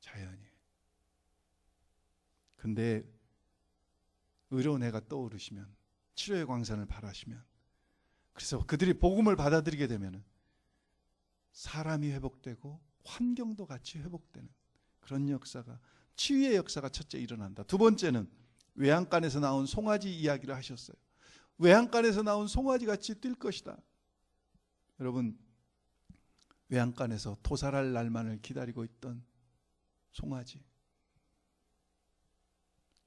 자연이. 근데 의로운 해가 떠오르시면 치료의 광선을 바라시면 그래서 그들이 복음을 받아들이게 되면 사람이 회복되고 환경도 같이 회복되는 그런 역사가 치유의 역사가 첫째 일어난다. 두 번째는 외양간에서 나온 송아지 이야기를 하셨어요. 외양간에서 나온 송아지 같이 뛸 것이다. 여러분 외양간에서 도살할 날만을 기다리고 있던 송아지,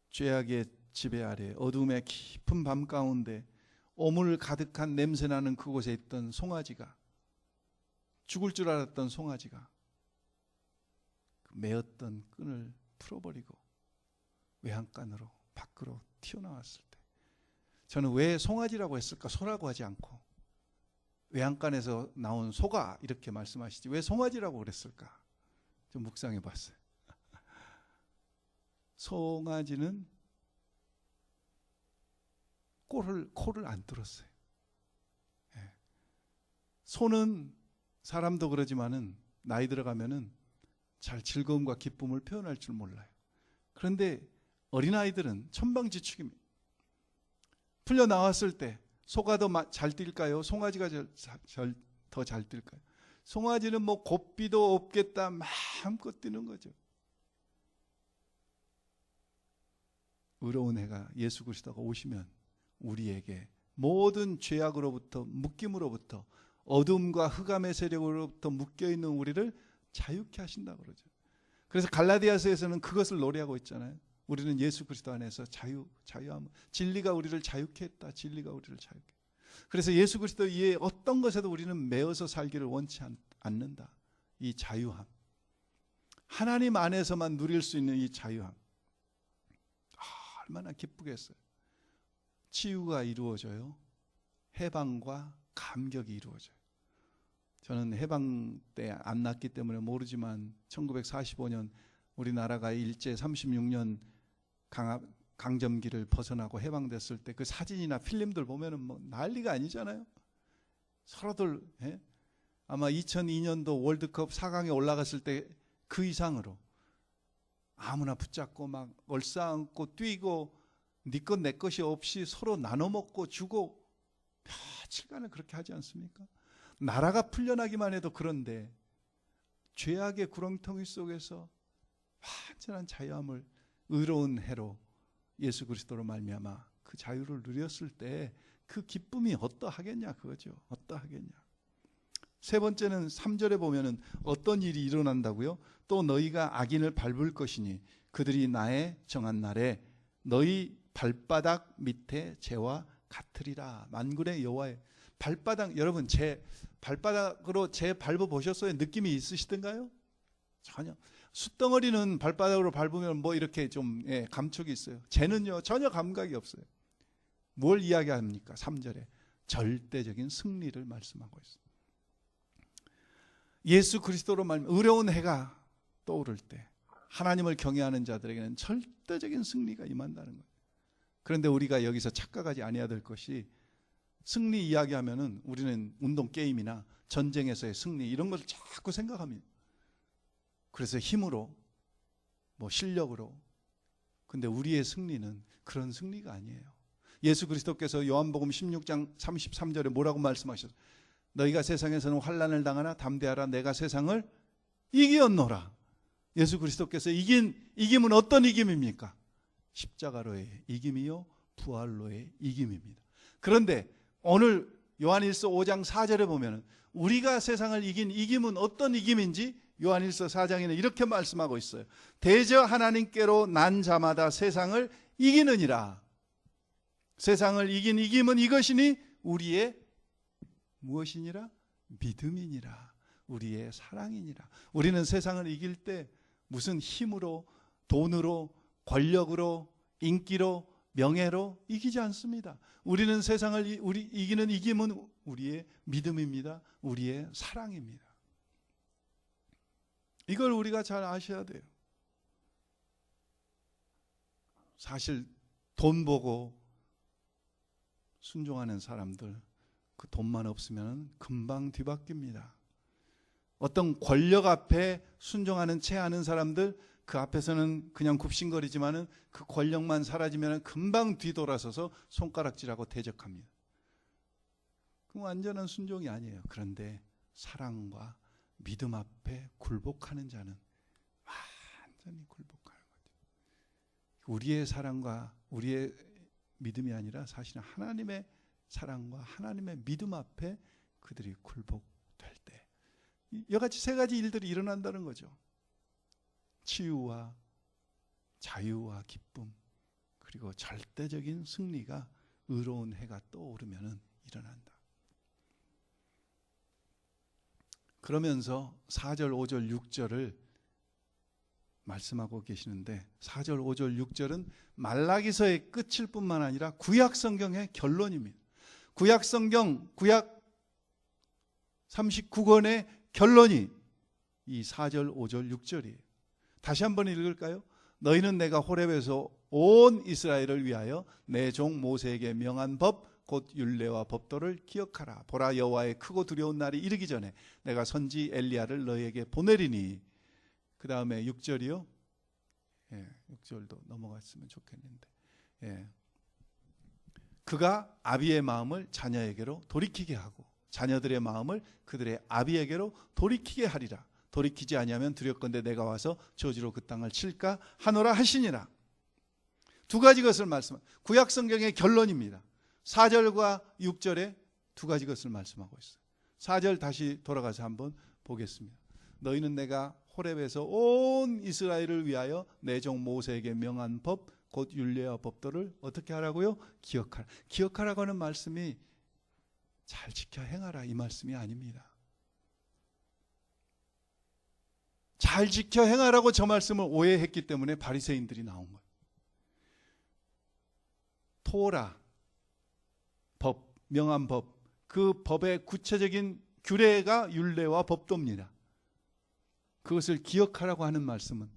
죄악의 지배 아래 어둠의 깊은 밤 가운데 오물 가득한 냄새나는 그곳에 있던 송아지가, 죽을 줄 알았던 송아지가 그 매었던 끈을 풀어버리고 외양간으로 밖으로 튀어나왔을 때 저는 왜 송아지라고 했을까? 소라고 하지 않고 외양간에서 나온 소가 이렇게 말씀하시지 왜 송아지라고 그랬을까? 좀 묵상해 봤어요. 송아지는 코를 안 뚫었어요. 소는 사람도 그러지만은 나이 들어가면은 잘 즐거움과 기쁨을 표현할 줄 몰라요. 그런데 어린아이들은 천방지축입니다. 풀려 나왔을 때 소가 더 잘 뛸까요? 송아지가 더 잘 뛸까요? 송아지는 뭐 고삐도 없겠다 마음껏 뛰는 거죠. 의로운 해가 예수 그리스도가 오시면 우리에게 모든 죄악으로부터 묶임으로부터 어둠과 흑암의 세력으로부터 묶여있는 우리를 자유케 하신다고 그러죠. 그래서 갈라디아서에서는 그것을 노래하고 있잖아요. 우리는 예수 그리스도 안에서 자유함, 진리가 우리를 자유케 했다. 진리가 우리를 자유케. 그래서 예수 그리스도 이외에 어떤 것에도 우리는 매어서 살기를 원치 않는다. 이 자유함, 하나님 안에서만 누릴 수 있는 이 자유함, 얼마나 기쁘겠어요. 치유가 이루어져요. 해방과 감격이 이루어져요. 저는 해방 때 안 났기 때문에 모르지만 1945년 우리나라가 일제 36년 강점기를 벗어나고 해방됐을 때 그 사진이나 필름들 보면은 뭐 난리가 아니잖아요. 서로들 아마 2002년도 월드컵 4강에 올라갔을 때 그 이상으로 아무나 붙잡고 막 얼싸안고 뛰고 네 것 내 것이 없이 서로 나눠 먹고 주고 며칠간을 그렇게 하지 않습니까? 나라가 풀려나기만 해도 그런데 죄악의 구렁텅이 속에서 완전한 자유함을 의로운 해로 예수 그리스도로 말미암아 그 자유를 누렸을 때 그 기쁨이 어떠하겠냐 그거죠. 어떠하겠냐. 세 번째는 3절에 보면은 어떤 일이 일어난다고요? 또 너희가 악인을 밟을 것이니 그들이 나의 정한 날에 너희 발바닥 밑에 재와 같으리라. 만군의 여호와의 발바닥, 여러분 제 발바닥으로 재 밟아 보셨어요? 느낌이 있으시던가요? 전혀. 숯덩어리는 발바닥으로 밟으면 뭐 이렇게 좀 감촉이 있어요. 쟤는요 전혀 감각이 없어요. 뭘 이야기합니까? 3절에 절대적인 승리를 말씀하고 있어요. 예수 그리스도로 말하면 의로운 해가 떠오를 때 하나님을 경외하는 자들에게는 절대적인 승리가 임한다는 거예요. 그런데 우리가 여기서 착각하지 아니해야 될 것이 승리 이야기하면은 우리는 운동 게임이나 전쟁에서의 승리 이런 걸 자꾸 생각합니다. 그래서 힘으로 뭐 실력으로. 근데 우리의 승리는 그런 승리가 아니에요. 예수 그리스도께서 요한복음 16장 33절에 뭐라고 말씀하셨어요? 너희가 세상에서는 환난을 당하나 담대하라 내가 세상을 이기었노라. 예수 그리스도께서 이김은 어떤 이김입니까? 십자가로의 이김이요 부활로의 이김입니다. 그런데 오늘 요한일서 5장 4절에 보면 우리가 세상을 이긴 이김은 어떤 이김인지 요한일서 4장에는 이렇게 말씀하고 있어요. 대저 하나님께로 난 자마다 세상을 이기느니라. 세상을 이긴 이김은 이것이니 우리의 무엇이니라? 믿음이니라. 우리의 사랑이니라. 우리는 세상을 이길 때 무슨 힘으로, 돈으로, 권력으로, 인기로, 명예로 이기지 않습니다. 우리는 세상을 이기는 이김은 우리의 믿음입니다. 우리의 사랑입니다. 이걸 우리가 잘 아셔야 돼요. 사실 돈 보고 순종하는 사람들 그 돈만 없으면 금방 뒤바뀝니다. 어떤 권력 앞에 순종하는 채 하는 사람들 그 앞에서는 그냥 굽신거리지만은 그 권력만 사라지면 금방 뒤돌아서서 손가락질하고 대적합니다. 그 완전한 순종이 아니에요. 그런데 사랑과 믿음 앞에 굴복하는 자는 완전히 굴복하는 거죠. 우리의 사랑과 우리의 믿음이 아니라 사실은 하나님의 사랑과 하나님의 믿음 앞에 그들이 굴복될 때 이같이 세 가지 일들이 일어난다는 거죠. 치유와 자유와 기쁨 그리고 절대적인 승리가 의로운 해가 떠오르면 일어난다. 그러면서 4절, 5절, 6절을 말씀하고 계시는데 4절, 5절, 6절은 말라기서의 끝일 뿐만 아니라 구약성경의 결론입니다. 구약성경, 구약 39권의 결론이 이 4절, 5절, 6절이에요. 다시 한번 읽을까요? 너희는 내가 호렙에서 온 이스라엘을 위하여 내 종 모세에게 명한 법 곧 율례와 법도를 기억하라. 보라 여호와의 크고 두려운 날이 이르기 전에 내가 선지 엘리야를 너희에게 보내리니. 그 다음에 6절이요. 6절도 넘어갔으면 좋겠는데. 그가 아비의 마음을 자녀에게로 돌이키게 하고 자녀들의 마음을 그들의 아비에게로 돌이키게 하리라. 돌이키지 아니하면 두렵건대 내가 와서 저주로 그 땅을 칠까 하노라 하시니라. 두 가지 것을 구약 성경의 결론입니다. 4절과 6절에 두 가지 것을 말씀하고 있어요. 4절 다시 돌아가서 한번 보겠습니다. 너희는 내가 호렙에서 온 이스라엘을 위하여 내 종 모세에게 명한 법 곧 율례와 법도를 어떻게 하라고요? 기억하라. 기억하라고 하는 말씀이 잘 지켜 행하라 이 말씀이 아닙니다. 잘 지켜 행하라고 저 말씀을 오해했기 때문에 바리새인들이 나온 거예요. 토라 법, 명한 법, 그 법의 구체적인 규례가 율례와 법도입니다. 그것을 기억하라고 하는 말씀은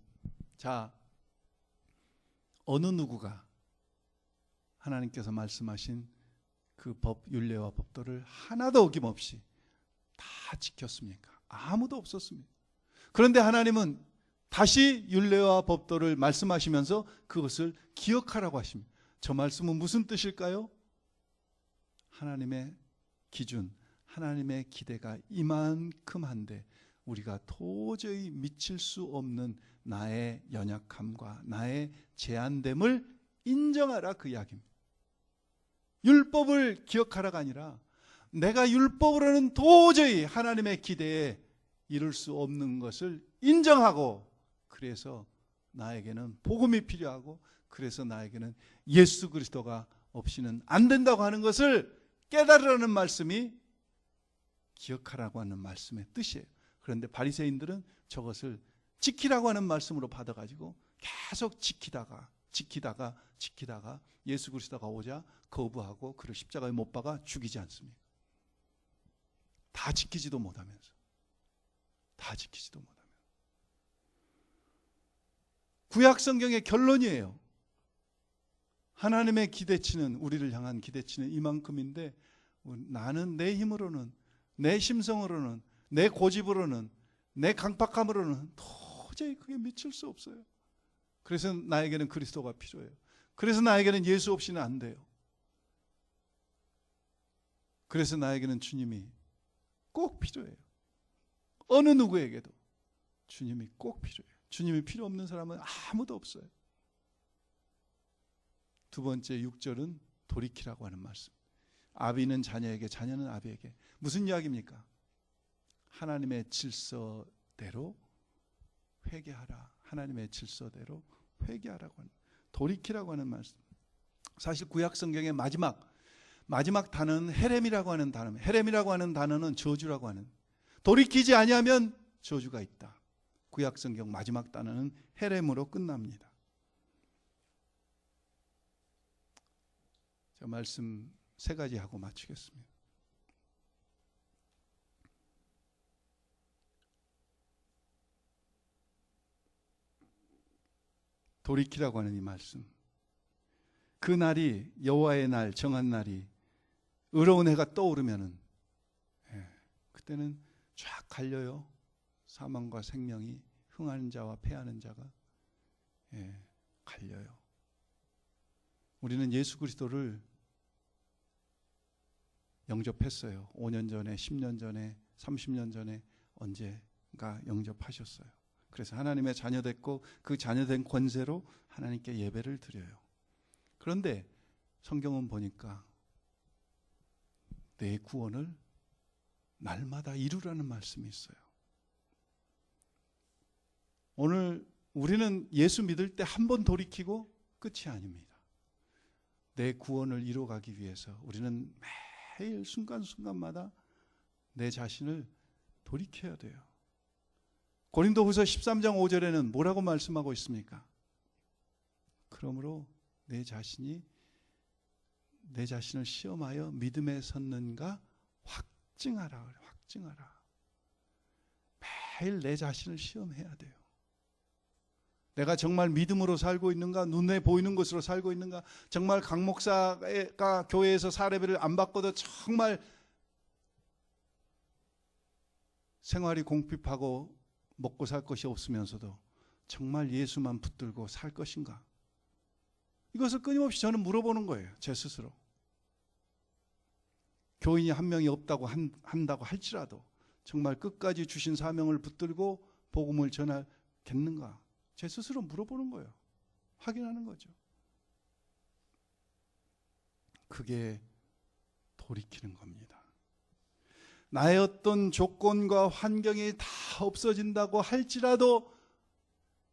자, 어느 누구가 하나님께서 말씀하신 그 법, 율례와 법도를 하나도 어김없이 다 지켰습니까? 아무도 없었습니다. 그런데 하나님은 다시 율례와 법도를 말씀하시면서 그것을 기억하라고 하십니다. 저 말씀은 무슨 뜻일까요? 하나님의 기준, 하나님의 기대가 이만큼 한데 우리가 도저히 미칠 수 없는 나의 연약함과 나의 제한됨을 인정하라, 그 이야기입니다. 율법을 기억하라가 아니라 내가 율법으로는 도저히 하나님의 기대에 이룰 수 없는 것을 인정하고, 그래서 나에게는 복음이 필요하고, 그래서 나에게는 예수 그리스도가 없이는 안 된다고 하는 것을 깨달으라는 말씀이 기억하라고 하는 말씀의 뜻이에요. 그런데 바리새인들은 저것을 지키라고 하는 말씀으로 받아가지고 계속 지키다가 예수 그리스도가 오자 거부하고 그를 십자가에 못 박아 죽이지 않습니까? 다 지키지도 못하면서. 구약 성경의 결론이에요. 하나님의 기대치는, 우리를 향한 기대치는 이만큼인데 나는 내 힘으로는, 내 심성으로는, 내 고집으로는, 내 강팍함으로는 도저히 그게 미칠 수 없어요. 그래서 나에게는 그리스도가 필요해요. 그래서 나에게는 예수 없이는 안 돼요. 그래서 나에게는 주님이 꼭 필요해요. 어느 누구에게도 주님이 꼭 필요해요. 주님이 필요 없는 사람은 아무도 없어요. 두 번째 6절은 돌이키라고 하는 말씀. 아비는 자녀에게, 자녀는 아비에게. 무슨 이야기입니까? 하나님의 질서대로 회개하라. 하나님의 질서대로 회개하라고 하는, 돌이키라고 하는 말씀. 사실 구약 성경의 마지막 단어는 헤렘이라고 하는 단어입니다. 헤렘이라고 하는 단어는 저주라고 하는, 돌이키지 아니하면 저주가 있다. 구약 성경 마지막 단어는 헤렘으로 끝납니다. 자, 말씀 세 가지 하고 마치겠습니다. 돌이키라고 하는 이 말씀. 그 날이, 여호와의 날, 정한 날이, 의로운 해가 떠오르면은, 그때는 쫙 갈려요. 사망과 생명이, 흥하는 자와 패하는 자가 갈려요. 우리는 예수 그리스도를 영접했어요. 5년 전에, 10년 전에, 30년 전에 언제가 영접하셨어요. 그래서 하나님의 자녀 됐고, 그 자녀된 권세로 하나님께 예배를 드려요. 그런데 성경은 보니까 내 구원을 날마다 이루라는 말씀이 있어요. 오늘 우리는 예수 믿을 때 한 번 돌이키고 끝이 아닙니다. 내 구원을 이루어가기 위해서 우리는 매일 순간순간마다 내 자신을 돌이켜야 돼요. 고린도후서 13장 5절에는 뭐라고 말씀하고 있습니까? 그러므로 내 자신을 시험하여 믿음에 섰는가 확증하라. 확증하라. 매일 내 자신을 시험해야 돼요. 내가 정말 믿음으로 살고 있는가, 눈에 보이는 것으로 살고 있는가, 정말 강 목사가 교회에서 사례비를 안 받고도 정말 생활이 공핍하고 먹고 살 것이 없으면서도 정말 예수만 붙들고 살 것인가? 이것을 끊임없이 저는 물어보는 거예요. 제 스스로. 교인이 한 명이 없다고 한다고 할지라도 정말 끝까지 주신 사명을 붙들고 복음을 전하겠는가? 제 스스로 물어보는 거예요. 확인하는 거죠. 그게 돌이키는 겁니다. 나의 어떤 조건과 환경이 다 없어진다고 할지라도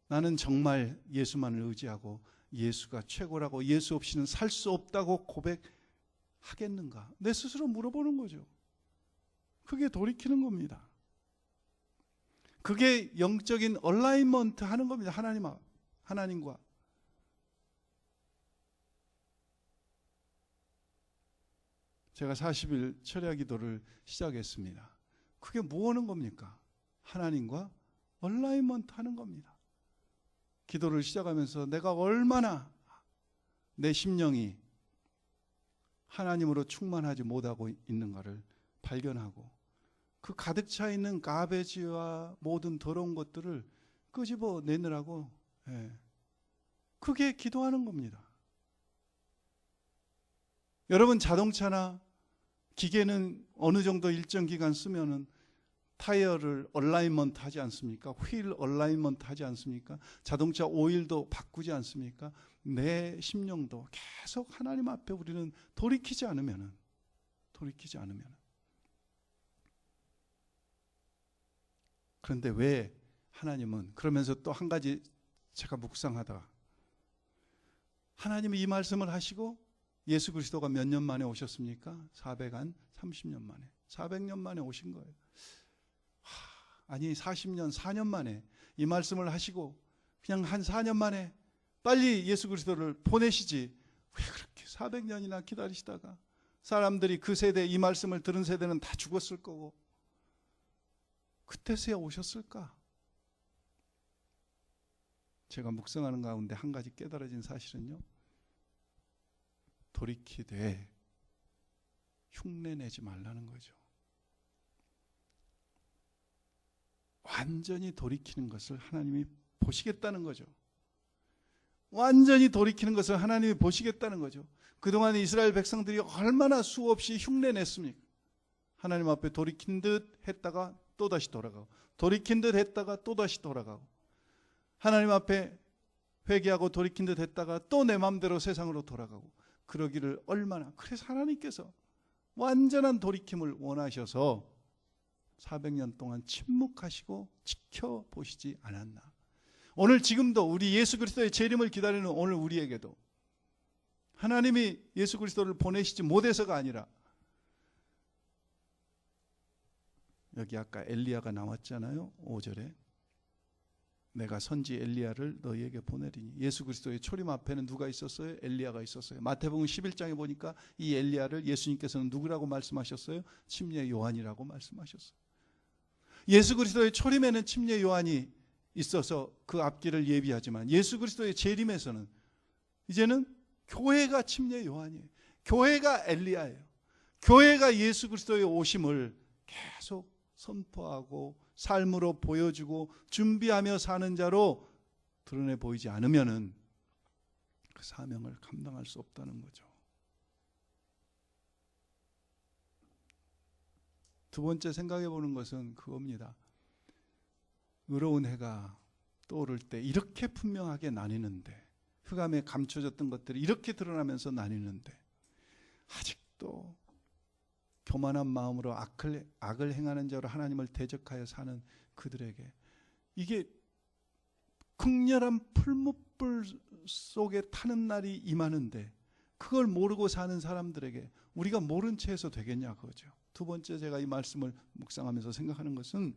나는 정말 예수만을 의지하고 예수가 최고라고, 예수 없이는 살 수 없다고 고백하겠는가? 내 스스로 물어보는 거죠. 그게 돌이키는 겁니다. 그게 영적인 얼라이먼트 하는 겁니다. 하나님과. 제가 40일 철야 기도를 시작했습니다. 그게 뭐 하는 겁니까? 하나님과 얼라이먼트 하는 겁니다. 기도를 시작하면서 내가 얼마나 내 심령이 하나님으로 충만하지 못하고 있는가를 발견하고, 그 가득 차 있는 가베지와 모든 더러운 것들을 끄집어 내느라고 그게 기도하는 겁니다. 여러분, 자동차나 기계는 어느 정도 일정 기간 쓰면은 타이어를 얼라인먼트 하지 않습니까? 휠 얼라인먼트 하지 않습니까? 자동차 오일도 바꾸지 않습니까? 내 심령도 계속 하나님 앞에 우리는 돌이키지 않으면은 그런데 왜 하나님은, 그러면서 또 한 가지 제가 묵상하다가, 하나님이 이 말씀을 하시고 예수 그리스도가 몇 년 만에 오셨습니까? 430년 만에, 400년 만에 오신 거예요. 아니 40년, 4년 만에 이 말씀을 하시고 그냥 한 4년 만에 빨리 예수 그리스도를 보내시지 왜 그렇게 400년이나 기다리시다가, 사람들이 그 세대, 이 말씀을 들은 세대는 다 죽었을 거고 그때서야 오셨을까? 제가 묵상하는 가운데 한 가지 깨달아진 사실은요, 돌이키되 흉내내지 말라는 거죠. 완전히 돌이키는 것을 하나님이 보시겠다는 거죠. 완전히 돌이키는 것을 하나님이 보시겠다는 거죠. 그동안 이스라엘 백성들이 얼마나 수없이 흉내냈습니까? 하나님 앞에 돌이킨 듯 했다가 또다시 돌아가고, 돌이킨 듯 했다가 또다시 돌아가고, 하나님 앞에 회개하고 돌이킨 듯 했다가 또 내 마음대로 세상으로 돌아가고, 그러기를 얼마나, 그래서 하나님께서 완전한 돌이킴을 원하셔서 400년 동안 침묵하시고 지켜보시지 않았나. 오늘 지금도 우리 예수 그리스도의 재림을 기다리는 오늘 우리에게도 하나님이 예수 그리스도를 보내시지 못해서가 아니라, 여기 아까 엘리야가 나왔잖아요. 5절에 내가 선지 엘리야를 너희에게 보내리니. 예수 그리스도의 초림 앞에는 누가 있었어요? 엘리야가 있었어요. 마태복음 11장에 보니까 이 엘리야를 예수님께서는 누구라고 말씀하셨어요? 침례 요한이라고 말씀하셨어요. 예수 그리스도의 초림에는 침례 요한이 있어서 그 앞길을 예비하지만, 예수 그리스도의 재림에서는 이제는 교회가 침례 요한이에요. 교회가 엘리야예요. 교회가 예수 그리스도의 오심을 계속 선포하고 삶으로 보여주고 준비하며 사는 자로 드러내 보이지 않으면은 그 사명을 감당할 수 없다는 거죠. 두 번째 생각해 보는 것은 그겁니다. 의로운 해가 떠오를 때 이렇게 분명하게 나뉘는데, 흑암에 감춰졌던 것들이 이렇게 드러나면서 나뉘는데, 아직도 교만한 마음으로 악을 행하는 자로 하나님을 대적하여 사는 그들에게, 이게 극렬한 풀무불 속에 타는 날이 임하는데 그걸 모르고 사는 사람들에게 우리가 모른 채 해서 되겠냐, 그거죠. 두 번째 제가 이 말씀을 묵상하면서 생각하는 것은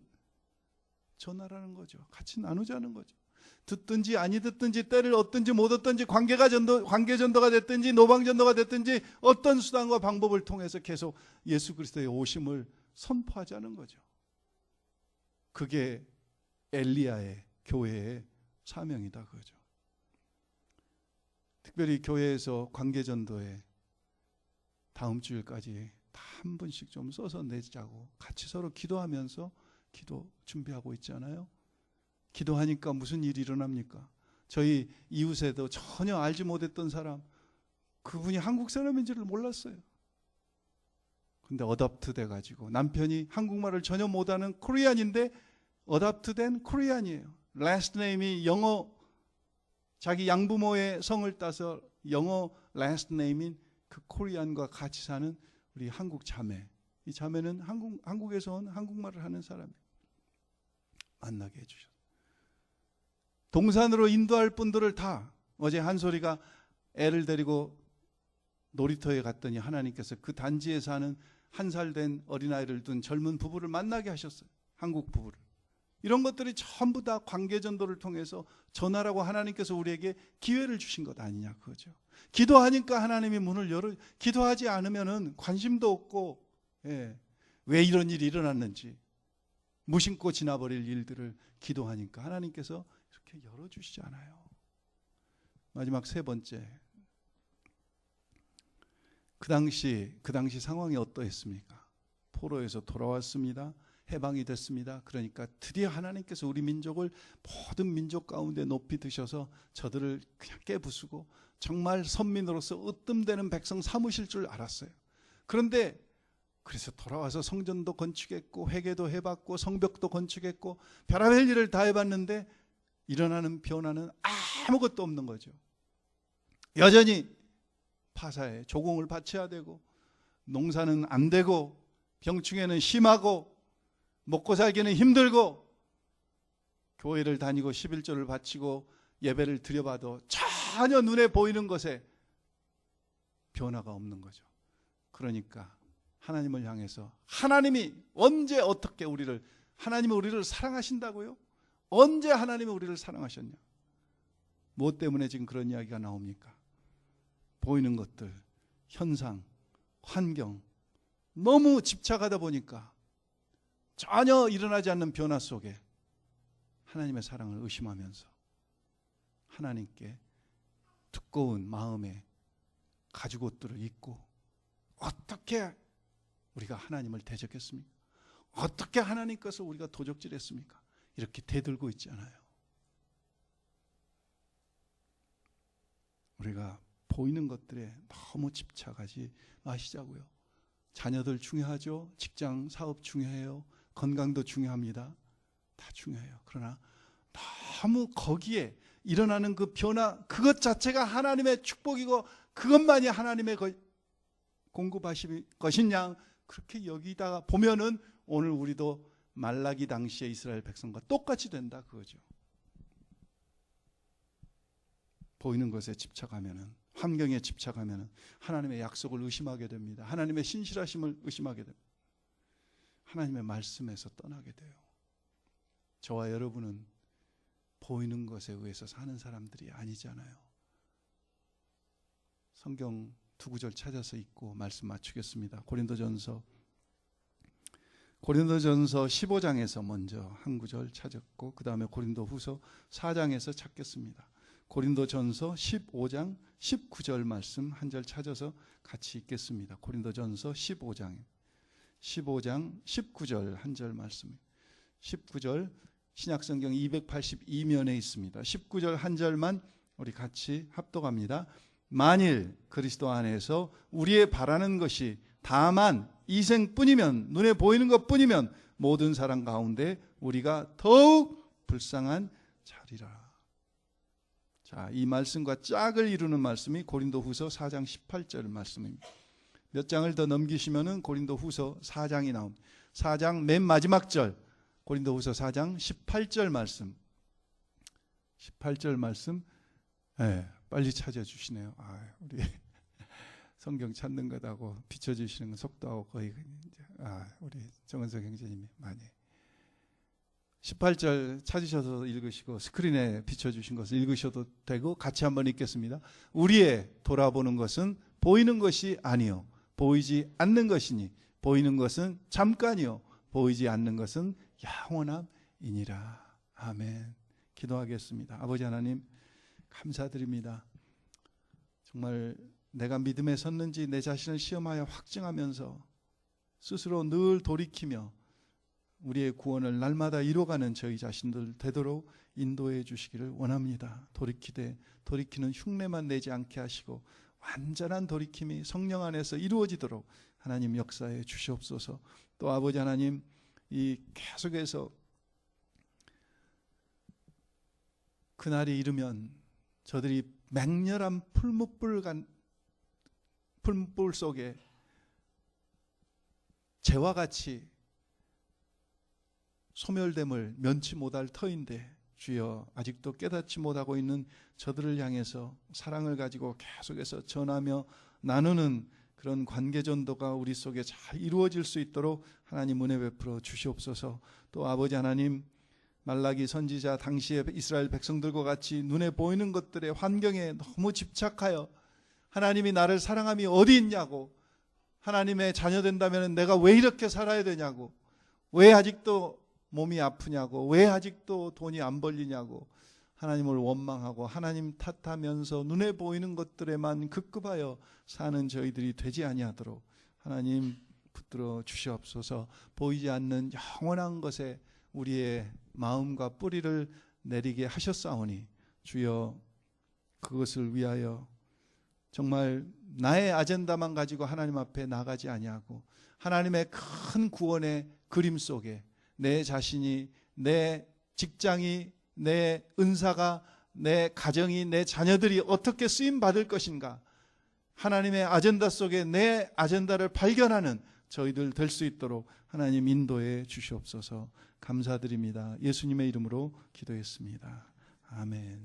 전하라는 거죠. 같이 나누자는 거죠. 듣든지 아니 듣든지, 때를 얻든지 못 얻든지, 관계 전도가 됐든지 노방 전도가 됐든지, 어떤 수단과 방법을 통해서 계속 예수 그리스도의 오심을 선포하자는 거죠. 그게 엘리야의 교회의 사명이다, 그거죠. 특별히 교회에서 관계 전도에 다음 주일까지 다 한 분씩 좀 써서 내자고 같이 서로 기도하면서 기도 준비하고 있잖아요. 기도하니까 무슨 일이 일어납니까? 저희 이웃에도 전혀 알지 못했던 사람, 그분이 한국 사람인지를 몰랐어요. 근데 어답트 돼가지고, 남편이 한국말을 전혀 못하는 코리안인데 어답트 된 코리안이에요. last name이 영어, 자기 양부모의 성을 따서 영어 last name인 그 코리안과 같이 사는 우리 한국 자매. 이 자매는 한국에서 온 한국말을 하는 사람이에요. 만나게 해주셨어요. 동산으로 인도할 분들을 다, 어제 한솔이가 애를 데리고 놀이터에 갔더니 하나님께서 그 단지에 사는 1살 된 어린아이를 둔 젊은 부부를 만나게 하셨어요. 한국 부부를. 이런 것들이 전부 다 관계전도를 통해서 전하라고 하나님께서 우리에게 기회를 주신 것 아니냐, 그거죠. 기도하니까 하나님이 문을 열어, 기도하지 않으면은 관심도 없고, 왜 이런 일이 일어났는지 무심코 지나버릴 일들을 기도하니까 하나님께서 이렇게 열어주시지 않아요. 마지막 세 번째, 그 당시 상황이 어떠했습니까? 포로에서 돌아왔습니다. 해방이 됐습니다. 그러니까 드디어 하나님께서 우리 민족을 모든 민족 가운데 높이 드셔서 저들을 그냥 깨부수고 정말 선민으로서 으뜸되는 백성 삼으실 줄 알았어요. 그런데 그래서 돌아와서 성전도 건축했고 회개도 해봤고 성벽도 건축했고 별의별 일을 다 해봤는데 일어나는 변화는 아무것도 없는 거죠. 여전히 파사에 조공을 바쳐야 되고 농사는 안 되고 병충해는 심하고 먹고 살기는 힘들고 교회를 다니고 11조를 바치고 예배를 드려봐도 전혀 눈에 보이는 것에 변화가 없는 거죠. 그러니까 하나님을 향해서 하나님이 언제 어떻게 하나님이 우리를 사랑하신다고요? 언제 하나님이 우리를 사랑하셨냐? 무엇 때문에 지금 그런 이야기가 나옵니까? 보이는 것들, 현상, 환경 너무 집착하다 보니까 전혀 일어나지 않는 변화 속에 하나님의 사랑을 의심하면서 하나님께 두꺼운 마음에 가죽옷들을 입고 어떻게 우리가 하나님을 대적했습니까? 어떻게 하나님 것을 우리가 도적질했습니까? 이렇게 대들고 있지 않아요. 우리가 보이는 것들에 너무 집착하지 마시자고요. 자녀들 중요하죠. 직장, 사업 중요해요. 건강도 중요합니다. 다 중요해요. 그러나 너무 거기에 일어나는 그 변화, 그것 자체가 하나님의 축복이고 그것만이 하나님의 공급하실 것이냐, 그렇게 여기다가 보면은 오늘 우리도 말라기 당시의 이스라엘 백성과 똑같이 된다 그거죠. 보이는 것에 집착하면은, 환경에 집착하면은 하나님의 약속을 의심하게 됩니다. 하나님의 신실하심을 의심하게 됩니다. 하나님의 말씀에서 떠나게 돼요. 저와 여러분은 보이는 것에 의해서 사는 사람들이 아니잖아요. 성경 두 구절 찾아서 읽고 말씀 맞추겠습니다. 고린도전서 15장에서 먼저 한 구절 찾았고 그 다음에 고린도후서 4장에서 찾겠습니다. 고린도전서 15장 19절 말씀 한 절 찾아서 같이 읽겠습니다. 고린도전서 15장 19절 한 절 말씀. 19절 신약성경 282면에 있습니다. 19절 한 절만 우리 같이 합독합니다. 만일 그리스도 안에서 우리의 바라는 것이 다만 이생뿐이면, 눈에 보이는 것뿐이면 모든 사람 가운데 우리가 더욱 불쌍한 자리라. 자, 이 말씀과 짝을 이루는 말씀이 고린도후서 4장 18절 말씀입니다. 몇 장을 더 넘기시면은 고린도후서 4장이 나옵니다. 4장 맨 마지막 절, 고린도후서 4장 18절 말씀. 18절 말씀, 네, 빨리 찾아주시네요. 우리 성경 찾는 것하고 비춰주시는 건 속도하고 거의 우리 정은석 형제님이 많이 18절 찾으셔서 읽으시고 스크린에 비춰주신 것을 읽으셔도 되고 같이 한번 읽겠습니다. 우리의 돌아보는 것은 보이는 것이 아니요 보이지 않는 것이니 보이는 것은 잠깐이요 보이지 않는 것은 영원함이니라. 아멘. 기도하겠습니다. 아버지 하나님 감사드립니다. 정말 내가 믿음에 섰는지 내 자신을 시험하여 확증하면서 스스로 늘 돌이키며 우리의 구원을 날마다 이뤄가는 저희 자신들 되도록 인도해 주시기를 원합니다. 돌이키는 흉내만 내지 않게 하시고 완전한 돌이킴이 성령 안에서 이루어지도록 하나님 역사해 주시옵소서. 또 아버지 하나님 이 계속해서 그날이 이르면 저들이 맹렬한 풀무불 속에 재와 같이 소멸됨을 면치 못할 터인데 주여 아직도 깨닫지 못하고 있는 저들을 향해서 사랑을 가지고 계속해서 전하며 나누는 그런 관계전도가 우리 속에 잘 이루어질 수 있도록 하나님 은혜 베풀어 주시옵소서. 또 아버지 하나님 말라기 선지자 당시의 이스라엘 백성들과 같이 눈에 보이는 것들의 환경에 너무 집착하여 하나님이 나를 사랑함이 어디 있냐고, 하나님의 자녀 된다면 내가 왜 이렇게 살아야 되냐고, 왜 아직도 몸이 아프냐고, 왜 아직도 돈이 안 벌리냐고 하나님을 원망하고 하나님 탓하면서 눈에 보이는 것들에만 급급하여 사는 저희들이 되지 아니하도록 하나님 붙들어 주시옵소서. 보이지 않는 영원한 것에 우리의 마음과 뿌리를 내리게 하셨사오니 주여 그것을 위하여 정말 나의 아젠다만 가지고 하나님 앞에 나가지 아니하고 하나님의 큰 구원의 그림 속에 내 자신이, 내 직장이, 내 은사가, 내 가정이, 내 자녀들이 어떻게 쓰임 받을 것인가, 하나님의 아젠다 속에 내 아젠다를 발견하는 저희들 될 수 있도록 하나님 인도해 주시옵소서. 감사드립니다. 예수님의 이름으로 기도했습니다. 아멘.